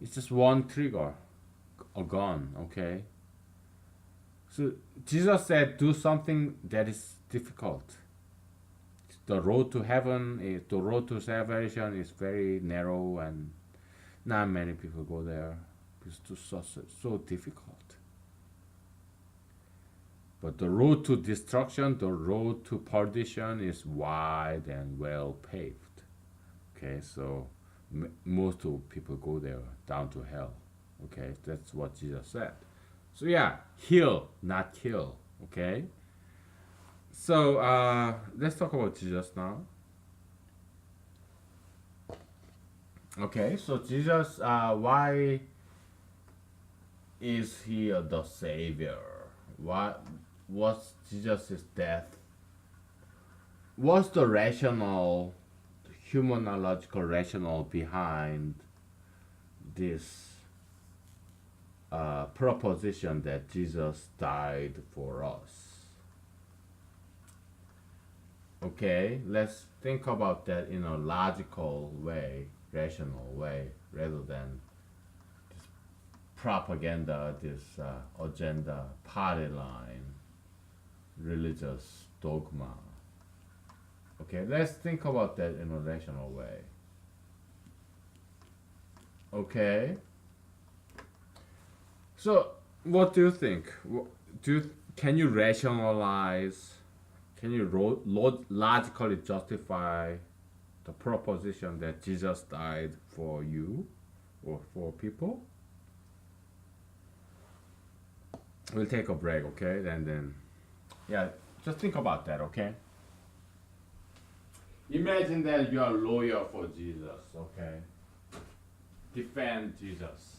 It's just one trigger, a gun, okay? So Jesus said, do something that is difficult. The road to heaven, the road to salvation is very narrow, and not many people go there. It's so difficult. But the road to destruction, the road to perdition is wide and well paved. Okay, so most of people go there, down to hell. Okay, that's what Jesus said. So yeah, heal, not kill. Okay. So let's talk about Jesus now. Okay, so Jesus, why is he the savior? What was Jesus' death? What's the rationale, humanological rationale behind this proposition that Jesus died for us? Okay, let's think about that in a logical way, rational way, rather than this propaganda, this agenda, party line, religious dogma. Okay, let's think about that in a rational way. Okay. So, what do you think? Can you rationalize? Can you logically justify the proposition that Jesus died for you or for people? We'll take a break, okay? And then, yeah, just think about that, okay? Imagine that you are a lawyer for Jesus, okay? Defend Jesus.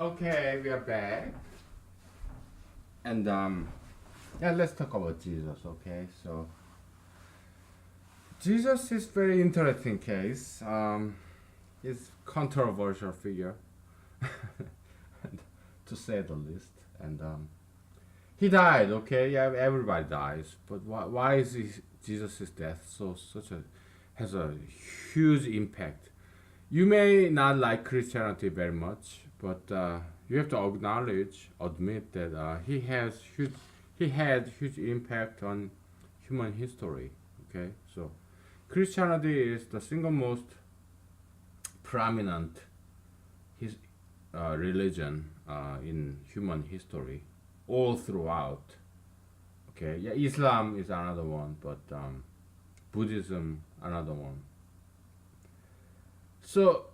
Okay, we are back. And yeah, let's talk about Jesus, okay? So Jesus is very interesting case. He's controversial figure, to say the least. And he died, okay? Yeah, everybody dies. But why is Jesus' death such a has a huge impact? You may not like Christianity very much, but you have to admit that he had huge impact on human history. Okay, so Christianity is the single most prominent his religion in human history, all throughout. Okay, yeah, Islam is another one, but Buddhism another one. So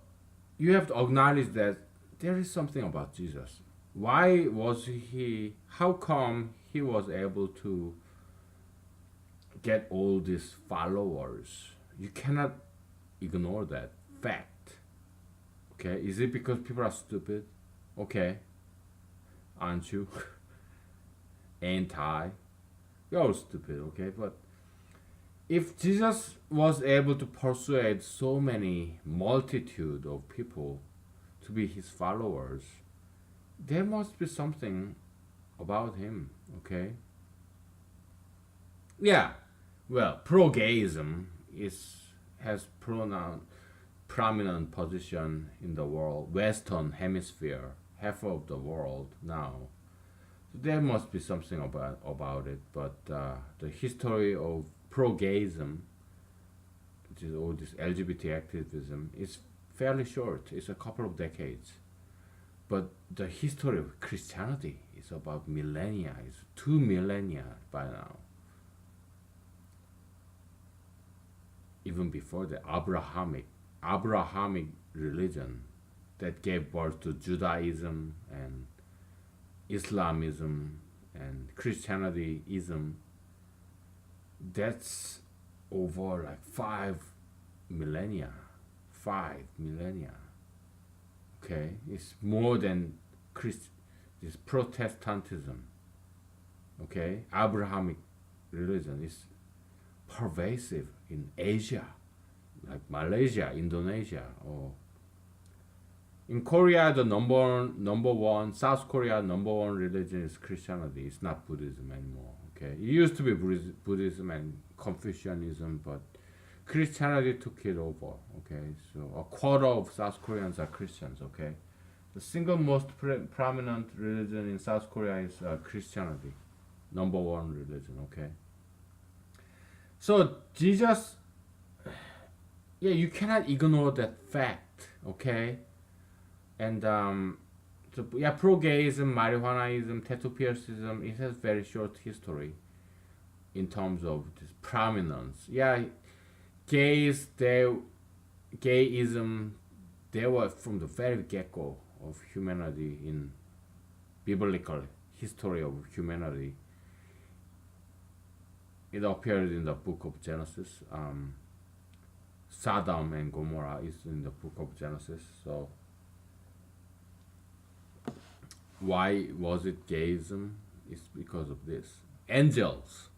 you have to acknowledge that there is something about Jesus. Why was he? How come he was able to get all these followers? You cannot ignore that fact. Okay, is it because people are stupid? Okay, aren't you? Ain't I? You're all stupid. Okay, but if Jesus was able to persuade so many multitude of people to be his followers, there must be something about him, okay? Yeah, well, pro-gayism has prominent position in the world, Western Hemisphere, half of the world now. There must be something about it, but the history of pro-gayism, which is all this LGBT activism, is fairly short. It's a couple of decades. But the history of Christianity is about millennia. It's 2 millennia by now. Even before the Abrahamic religion that gave birth to Judaism and Islamism and Christianityism, that's over like 5 millennia. 5 millennia. Okay, it's more than this Protestantism. Okay, Abrahamic religion is pervasive in Asia, like Malaysia, Indonesia, or in Korea. The number one South Korea number one religion is Christianity. It's not Buddhism anymore. Okay, it used to be Buddhism and Confucianism, but Christianity took it over. Okay, so a quarter of South Koreans are Christians. Okay, the single most prominent religion in South Korea is Christianity, number one religion. Okay, so Jesus, yeah, you cannot ignore that fact. Okay, and so yeah, pro-gayism, marijuanaism, tattoo piercism, it has very short history in terms of this prominence. Yeah, gayism, they were from the very get-go of humanity in biblical history of humanity. It appeared in the book of Genesis. Sodom and Gomorrah is in the book of Genesis. So why was it gayism? It's because of this. Angels,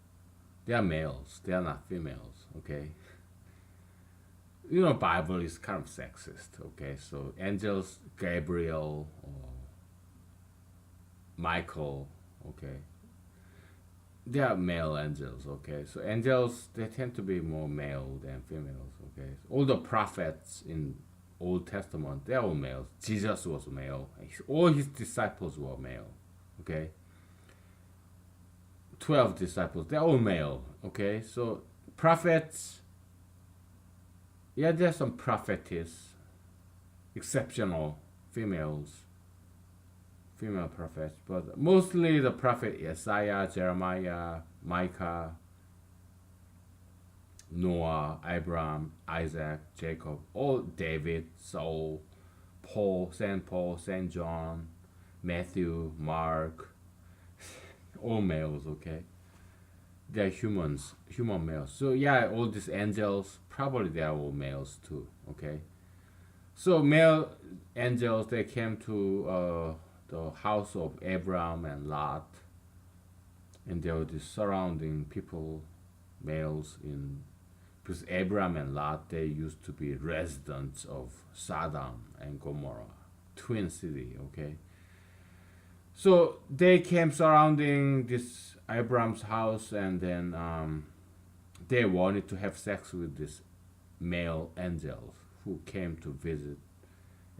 they are males. They are not females. Okay. You know, Bible is kind of sexist. Okay, so angels, Gabriel or Michael. Okay, they are male angels. Okay, so angels, they tend to be more male than females. Okay, so all the prophets in Old Testament, they're all males. Jesus was male. All his disciples were male. Okay, 12 disciples, they're all male. Okay, so prophets, yeah, there's some prophetess, exceptional female prophets, but mostly the prophet Isaiah, Jeremiah, Micah, Noah, Abraham, Isaac, Jacob, all David, Saul, Paul, Saint John, Matthew, Mark, all males. Okay, they're humans, human males. So yeah, all these angels, probably they are all males too. Okay, So male angels, they came to the house of Abraham and Lot, and they were just surrounding people, males in, because Abraham and Lot, they used to be residents of Sodom and Gomorrah, twin city. Okay, so they came surrounding this Abraham's house, and then they wanted to have sex with this male angels who came to visit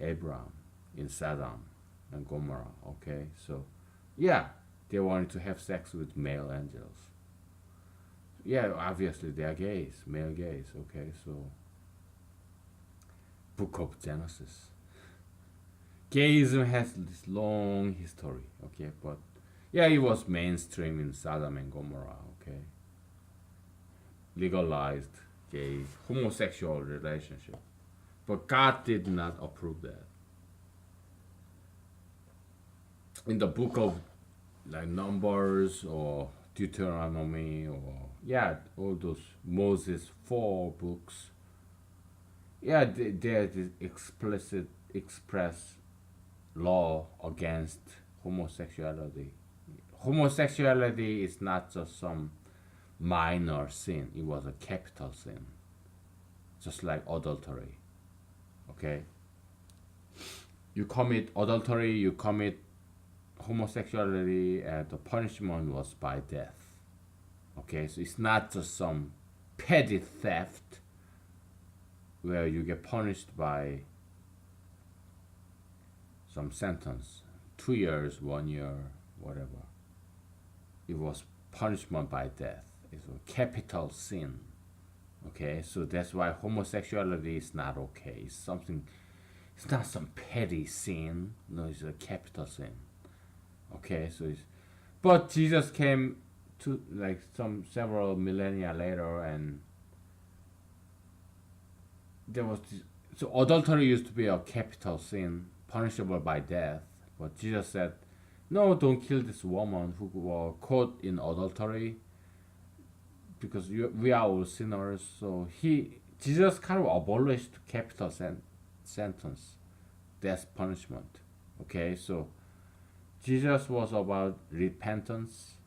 Abraham in Sodom and Gomorrah. Okay, so yeah, they wanted to have sex with male angels. Yeah, obviously they are gays, male gays. Okay, so Book of Genesis. Gayism has this long history. Okay, but yeah, it was mainstream in Sodom and Gomorrah. Okay, legalized gay homosexual relationship, but God did not approve that. In the book of like Numbers or Deuteronomy or yeah, all those Moses 4 books, yeah, there's this explicit express law against homosexuality. Homosexuality is not just some minor sin, it was a capital sin, just like adultery. Okay, you commit adultery, you commit homosexuality, and the punishment was by death. Okay, so it's not just some petty theft where you get punished by some sentence, 2 years, 1 year, whatever. It was punishment by death. It's a capital sin. Okay, so that's why homosexuality is not okay. It's something. It's not some petty sin. No, it's a capital sin. Okay, so it's. But Jesus came to like some several millennia later, and there was this, so adultery used to be a capital sin, punishable by death. But Jesus said, "No, don't kill this woman who were caught in adultery, because we are all sinners." So Jesus kind of abolished capital sentence, death punishment. Okay, so Jesus was about repentance,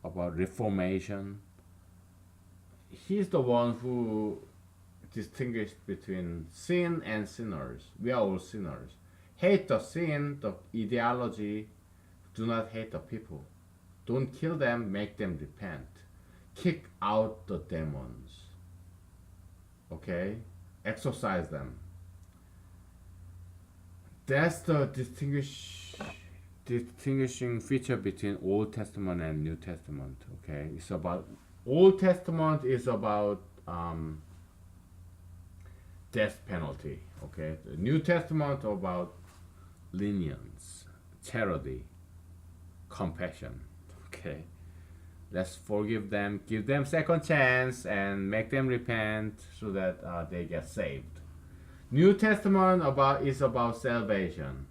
about reformation. He's the one who distinguished between sin and sinners. We are all sinners. Hate the sin, the ideology. Do not hate the people. Don't kill them, make them repent. Kick out the demons. Okay? Exorcise them. That's the distinguishing feature between Old Testament and New Testament. Okay? It's about Old Testament is about death penalty. Okay? The New Testament about lenience, charity, compassion. Okay? Let's forgive them, give them second chance, and make them repent so that they get saved. New Testament is about salvation,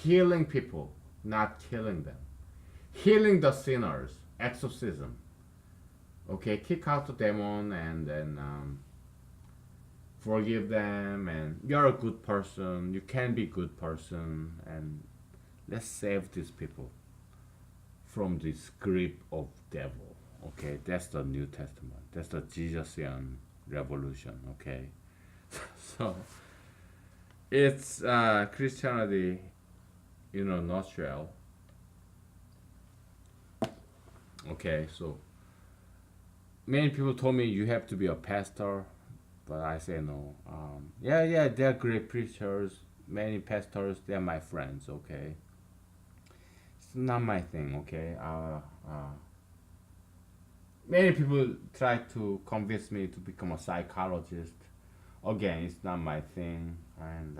healing people, not killing them, healing the sinners, exorcism. Okay, kick out the demon and then forgive them, and you're a good person. You can be a good person, and let's save these people from this grip of devil. Okay, that's the New Testament. That's the Jesusian revolution. Okay, so it's Christianity in a nutshell. Okay, so many people told me you have to be a pastor, but I say no. Yeah, they're great preachers. Many pastors, they're my friends. Okay, it's not my thing. Okay, many people try to convince me to become a psychologist. Again, it's not my thing, and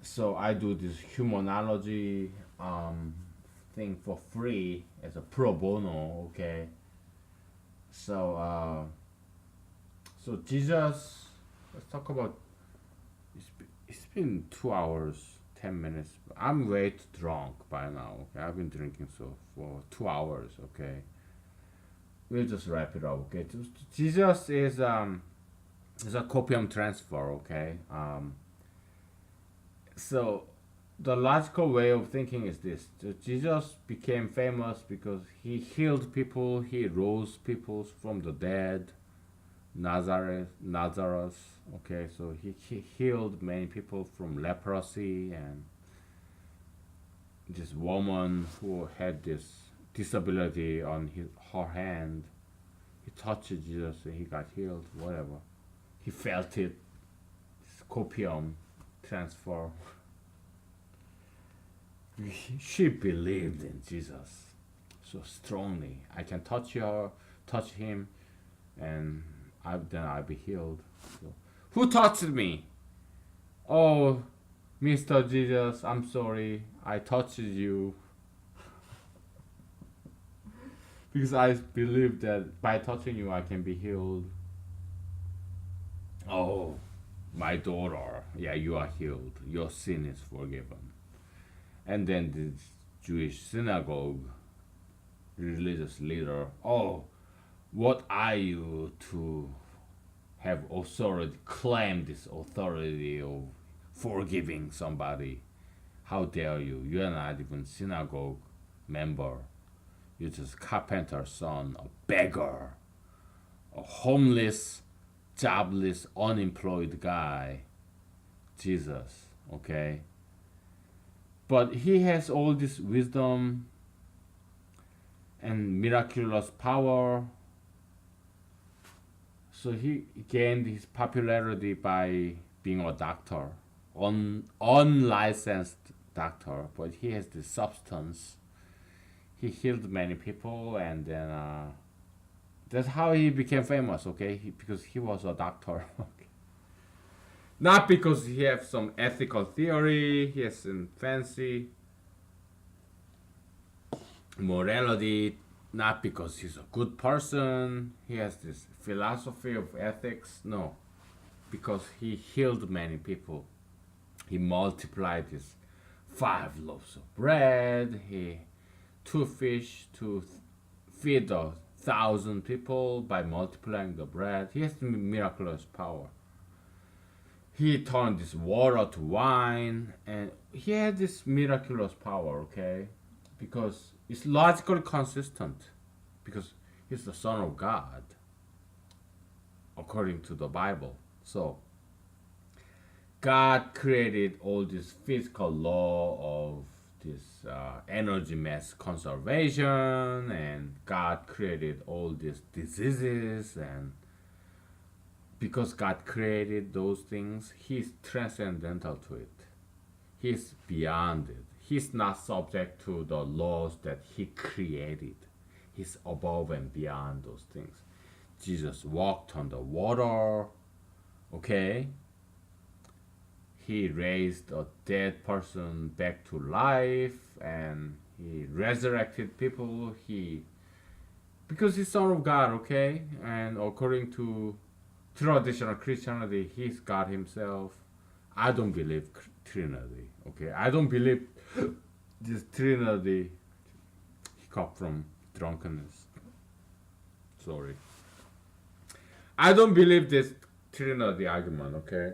so I do this humanology thing for free as a pro bono. Okay, so so Jesus, let's talk about. It's been 2 hours, 10 minutes. I'm way too drunk by now. Okay, I've been drinking for 2 hours. Okay, we'll just wrap it up. Okay, Jesus is It's a copium transfer, okay? So the logical way of thinking is this: Jesus became famous because he healed people, he rose people from the dead. Nazareth, okay, so he healed many people from leprosy, and this woman who had this disability on her hand, he touched Jesus and he got healed, whatever. He felt it, copium transfer. She believed in Jesus so strongly. I can touch him, and then I'll be healed. So, who touched me? Oh, Mr. Jesus, I'm sorry. I touched you because I believe that by touching you, I can be healed. Oh, my daughter, yeah, you are healed. Your sin is forgiven. And then the Jewish synagogue religious leader, oh, what are you to have authority, claim this authority of forgiving somebody? How dare you? You're not even synagogue member. You're just carpenter's son, a beggar, a homeless, jobless, unemployed guy. Jesus, okay? But he has all this wisdom and miraculous power. So he gained his popularity by being a doctor, unlicensed doctor, but he has the substance. He healed many people, and then that's how he became famous. Okay, because he was a doctor. Okay. Not because he has some ethical theory, he has some fancy morality, not because he's a good person, he has this philosophy of ethics. No, because he healed many people. He multiplied his 5 loaves of bread, he 2 fish to feed 1,000 people by multiplying the bread. He has miraculous power. He turned this water to wine, and he had this miraculous power, okay? Because it's logically consistent, because he's the Son of God, according to the Bible. So, God created all this physical law of this energy mass conservation, and God created all these diseases, and because God created those things, He's transcendental to it. He's beyond it. He's not subject to the laws that He created. He's above and beyond those things. Jesus walked on the water, okay? He raised a dead person back to life, and he resurrected people. Because he's Son of God, okay? And according to traditional Christianity, he's God himself. I don't believe Trinity, okay? I don't believe this Trinity. He got from drunkenness. Sorry. I don't believe this Trinity argument, okay?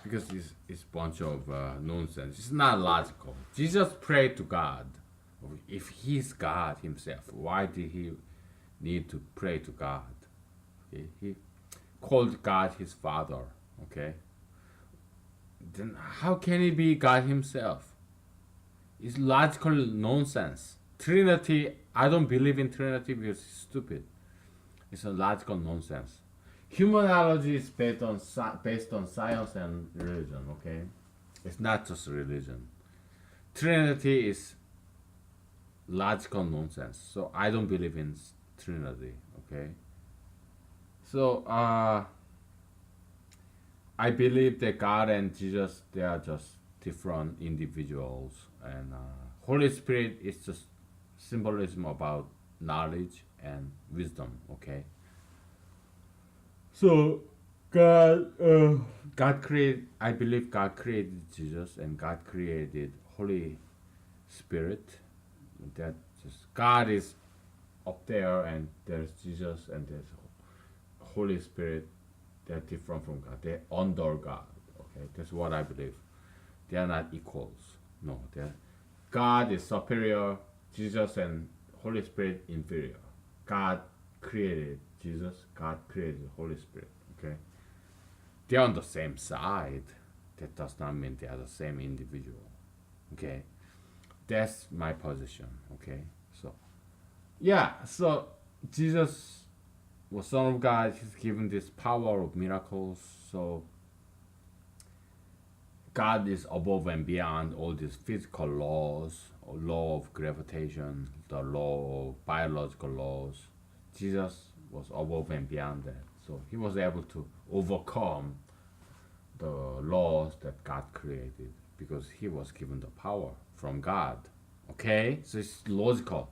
Because it's a bunch of nonsense. It's not logical. Jesus prayed to God. If he's God himself, why did he need to pray to God? Okay? He called God his Father. Okay. Then how can he be God himself? It's logical nonsense. Trinity, I don't believe in Trinity because it's stupid. It's a logical nonsense. Humanology is based on science and religion, okay? It's not just religion. Trinity is logical nonsense. So I don't believe in Trinity, okay? So I believe that God and Jesus, they are just different individuals, and Holy Spirit is just symbolism about knowledge and wisdom, okay? So God created. I believe God created Jesus, and God created Holy Spirit. That just God is up there, and there's Jesus, and there's Holy Spirit, they're different from God. They're under God. Okay, that's what I believe. They are not equals. No, they're God is superior, Jesus and Holy Spirit inferior. God created Jesus, God created Holy Spirit. Okay, they're on the same side. That does not mean they are the same individual. Okay, that's my position. Okay, so yeah, so Jesus was Son of God. He's given this power of miracles. So God is above and beyond all these physical laws, law of gravitation, the law of biological laws. Jesus was above and beyond that. So he was able to overcome the laws that God created because he was given the power from God. Okay? So it's logical.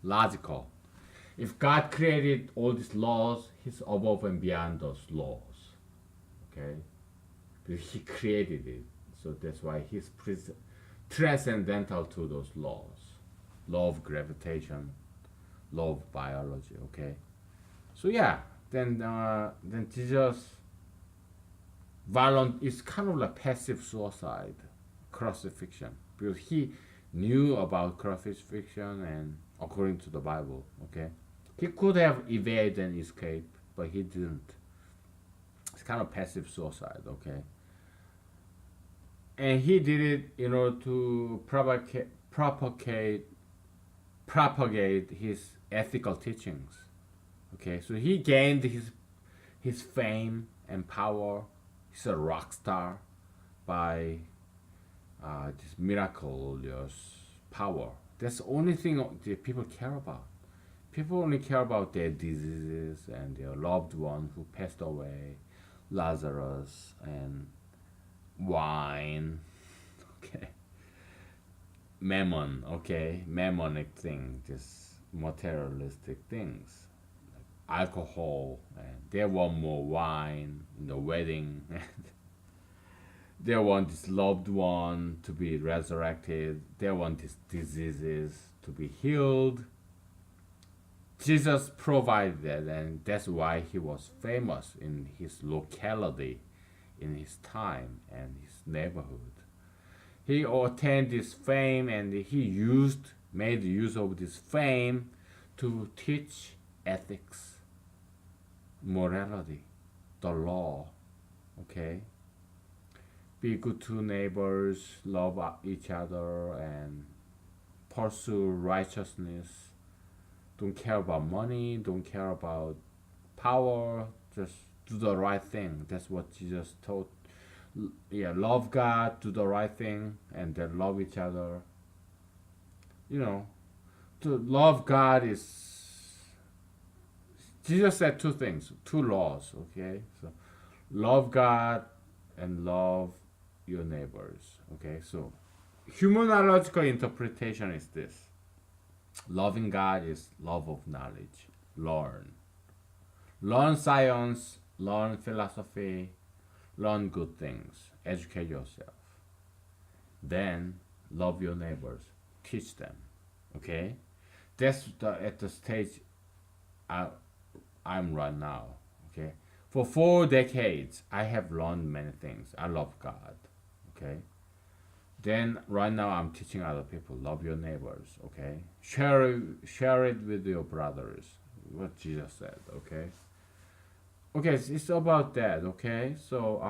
Logical. If God created all these laws, he's above and beyond those laws. Okay? Because he created it. So that's why he's transcendental to those laws. Law of gravitation, law of biology, okay? So yeah, then Jesus violent is kind of like passive suicide, crucifixion, because he knew about crucifixion and according to the Bible, okay? He could have evaded and escaped, but he didn't. It's kind of passive suicide, okay? And he did it in order to propagate his ethical teachings. Okay, so he gained his fame and power. He's a rock star by this miraculous power. That's the only thing that people care about. People only care about their diseases and their loved one who passed away, Lazarus, and wine, okay, mammon, okay, mammonic thing, just materialistic things, like alcohol, and they want more wine in the wedding, and they want this loved one to be resurrected, they want these diseases to be healed. Jesus provided that, and that's why he was famous in his locality, in his time and his neighborhood. He attained this fame and he made use of this fame to teach ethics, morality, the law, okay? Be good to neighbors, love each other, and pursue righteousness. Don't care about money, don't care about power, just do the right thing. That's what Jesus taught. Yeah, love God, do the right thing, and then love each other. You know, to love God is. Jesus said two things, two laws, okay? So, love God and love your neighbors, okay? So, humanological interpretation is this: loving God is love of knowledge, learn science, learn philosophy, learn good things, educate yourself. Then love your neighbors, teach them. Okay, that's at the stage I'm right now. Okay, for 4 decades I have learned many things. I love God. Okay, then right now I'm teaching other people. Love your neighbors. Okay, share it with your brothers. What Jesus said. Okay. Okay, it's about that. Okay, so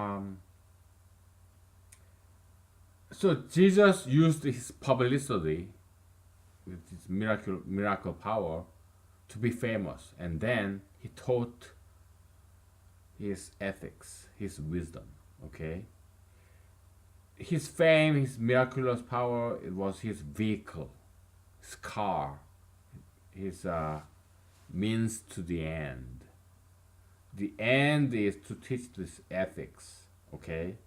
Jesus used his publicity with his miracle power to be famous, and then he taught his ethics, his wisdom. Okay, his fame, his miraculous power, it was his vehicle, his car, his means to the end. The end is to teach this ethics. Okay,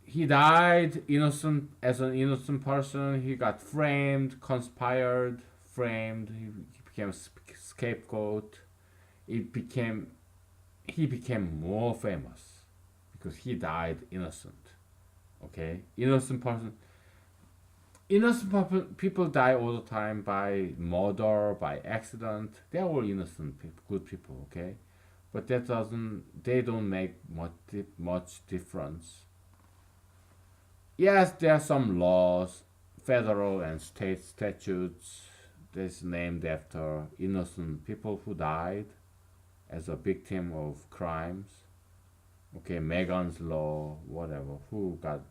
he died innocent as an innocent person. He got conspired, framed. He became a scapegoat. He became more famous because he died innocent. Okay, innocent person. innocent people die all the time by murder, by accident. They're all innocent people, good people, okay? But that doesn't, they don't make much difference. Yes, there are some laws, federal and state statutes that's named after innocent people who died as a victim of crimes. Okay, Megan's law, whatever, who got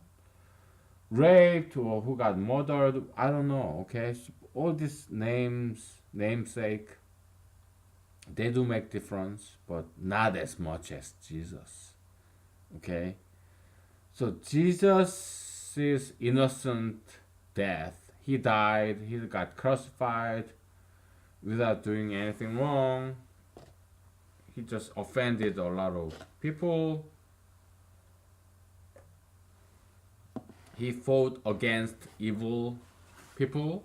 raped or who got murdered, I don't know, okay? So all these namesake, they do make difference, but not as much as Jesus, okay? So Jesus' innocent death, he died, he got crucified without doing anything wrong. He just offended a lot of people. He fought against evil people,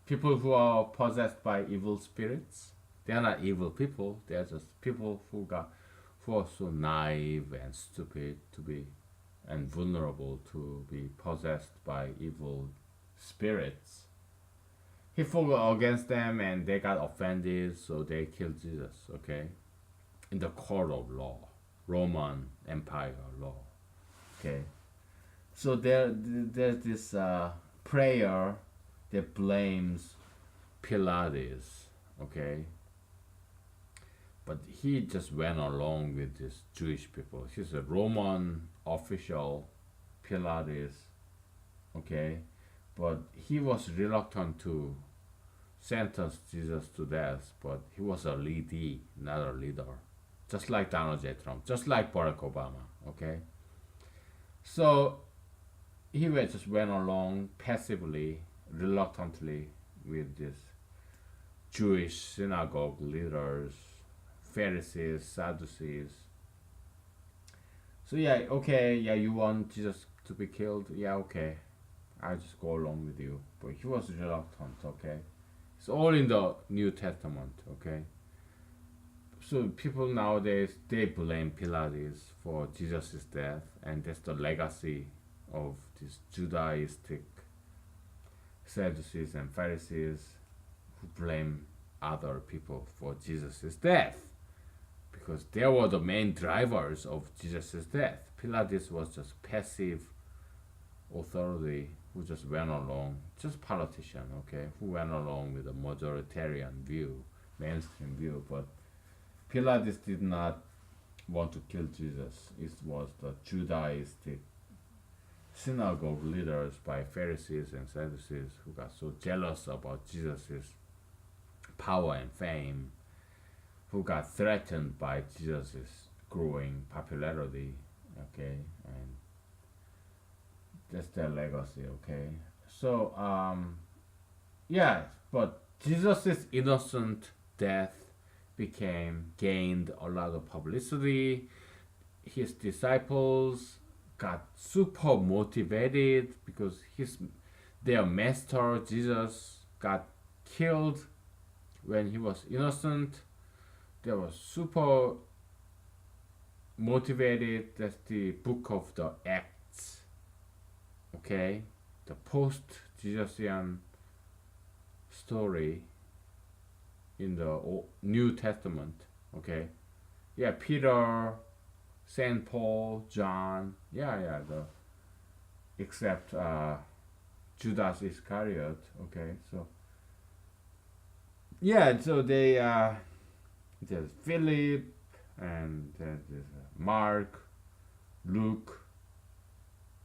people who are possessed by evil spirits. They are not evil people. They are just people who are so naive and stupid to be and vulnerable to be possessed by evil spirits. He fought against them and they got offended, so they killed Jesus, okay? In the court of law, Roman Empire law, okay? So there's this prayer that blames Pilates, okay? But he just went along with these Jewish people. He's a Roman official, Pilates, okay? But he was reluctant to sentence Jesus to death, but he was a leadee, not a leader. Just like Donald J. Trump, just like Barack Obama, okay? So he just went along passively, reluctantly with these Jewish synagogue leaders, Pharisees, Sadducees. So yeah, okay, yeah, you want Jesus to be killed? Yeah, okay, I'll just go along with you. But he was reluctant, okay? It's all in the New Testament, okay? So people nowadays, they blame Pilates for Jesus' death, and that's the legacy of these Judaistic Sadducees and Pharisees who blame other people for Jesus' death, because they were the main drivers of Jesus' death. Pilates was just passive authority who just went along, just politician, okay, who went along with a majoritarian view, mainstream view. But Pilates did not want to kill Jesus. It was the Judaistic synagogue leaders by Pharisees and Sadducees who got so jealous about Jesus' power and fame, who got threatened by Jesus' growing popularity, okay, and that's their legacy, okay. So, yeah, but Jesus' innocent death gained a lot of publicity. His disciples got super motivated because their master Jesus got killed when he was innocent. They were super motivated. That's the book of the Acts, okay, the post-Jesusian story in the New Testament, okay. Yeah, Peter, Saint Paul, John, yeah, except Judas Iscariot, okay. So yeah, so there's Philip and there's Mark, Luke,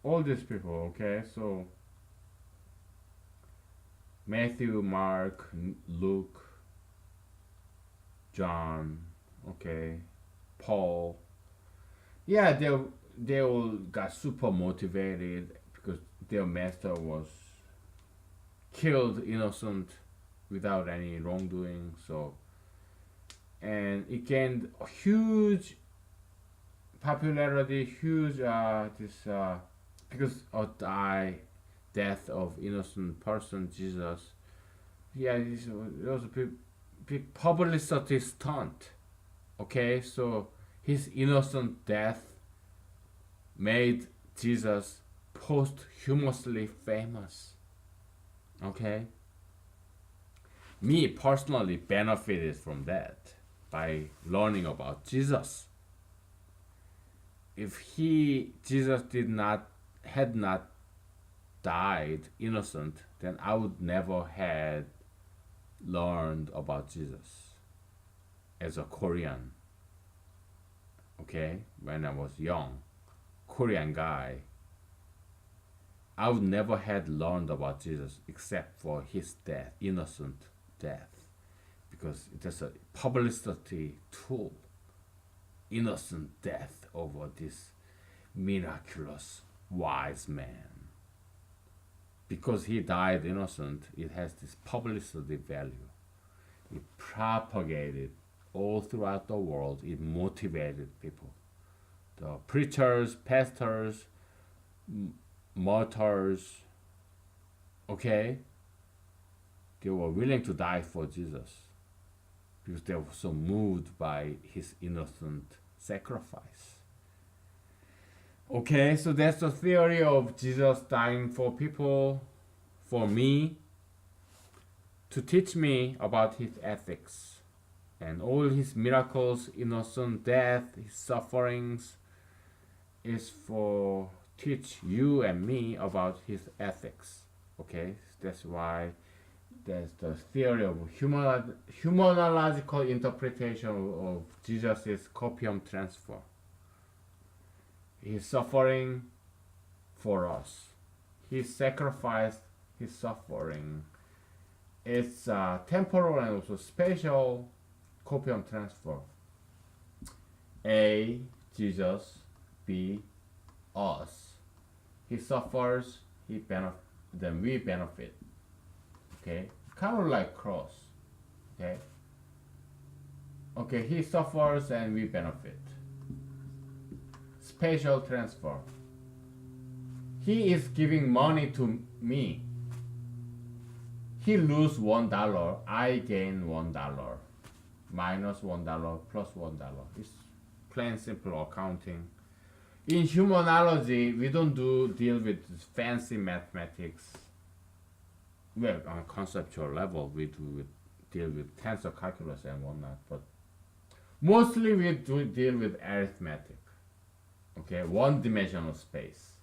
all these people, okay. So Matthew, Mark, Luke, John, okay, Paul. Yeah, they all got super motivated because their master was killed innocent without any wrongdoing. So, and it gained a huge popularity, huge because of the death of innocent person, Jesus. Yeah, it was a big publicity stunt. Okay, so his innocent death made Jesus posthumously famous. Okay? Me personally benefited from that by learning about Jesus. If Jesus had not died innocent, then I would never had learned about Jesus as a Korean. Okay, when I was young, Korean guy, I would never had learned about Jesus except for his death, innocent death, because it is a publicity tool. Innocent death over this miraculous wise man. Because he died innocent, it has this publicity value. It propagated all throughout the world. It motivated people. The preachers, pastors, martyrs, okay, they were willing to die for Jesus because they were so moved by his innocent sacrifice. Okay, so that's the theory of Jesus dying for people, for me, to teach me about his ethics and all his miracles, innocent death, his sufferings, is for teach you and me about his ethics. Okay, that's why there's the theory of humanological interpretation of Jesus' copium transfer. His suffering for us. He sacrificed his suffering. It's temporal and also spatial copium transfer. A, Jesus. B, us. He suffers, then we benefit. Okay? Kind of like cross. Okay? Okay, he suffers and we benefit. Spatial transfer. He is giving money to me. He lose $1, I gain $1. Minus $1, plus $1. It's plain simple accounting. In humanology, we don't deal with fancy mathematics. Well, on a conceptual level, we deal with tensor calculus and whatnot, but mostly we do deal with arithmetic. Okay, one-dimensional space.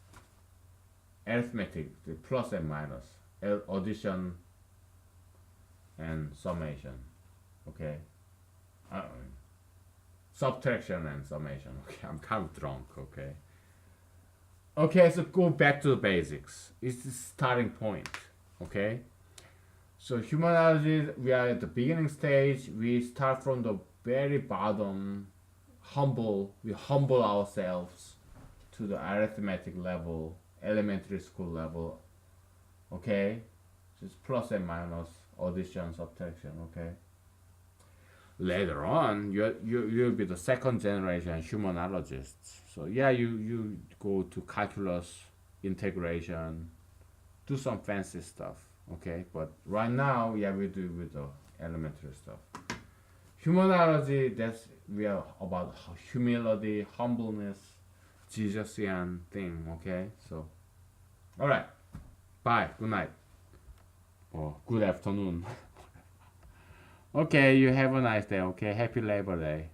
Arithmetic, the plus and minus, addition and summation. Okay, subtraction and summation. Okay, I'm kind of drunk. Okay. Okay, so go back to the basics. It's the starting point. Okay. So humanology, we are at the beginning stage. We start from the very bottom, we humble ourselves to the arithmetic level, elementary school level. Okay, just plus and minus, addition, subtraction. Okay. Later on, you'll be the second generation humanologists. So yeah, you go to calculus, integration, do some fancy stuff. Okay, but right now, yeah, we do with the elementary stuff. Humanology, we are about humility, humbleness, Jesusian thing. Okay, so all right, bye, good night, or good afternoon. Okay, you have a nice day. Okay, happy Labor Day.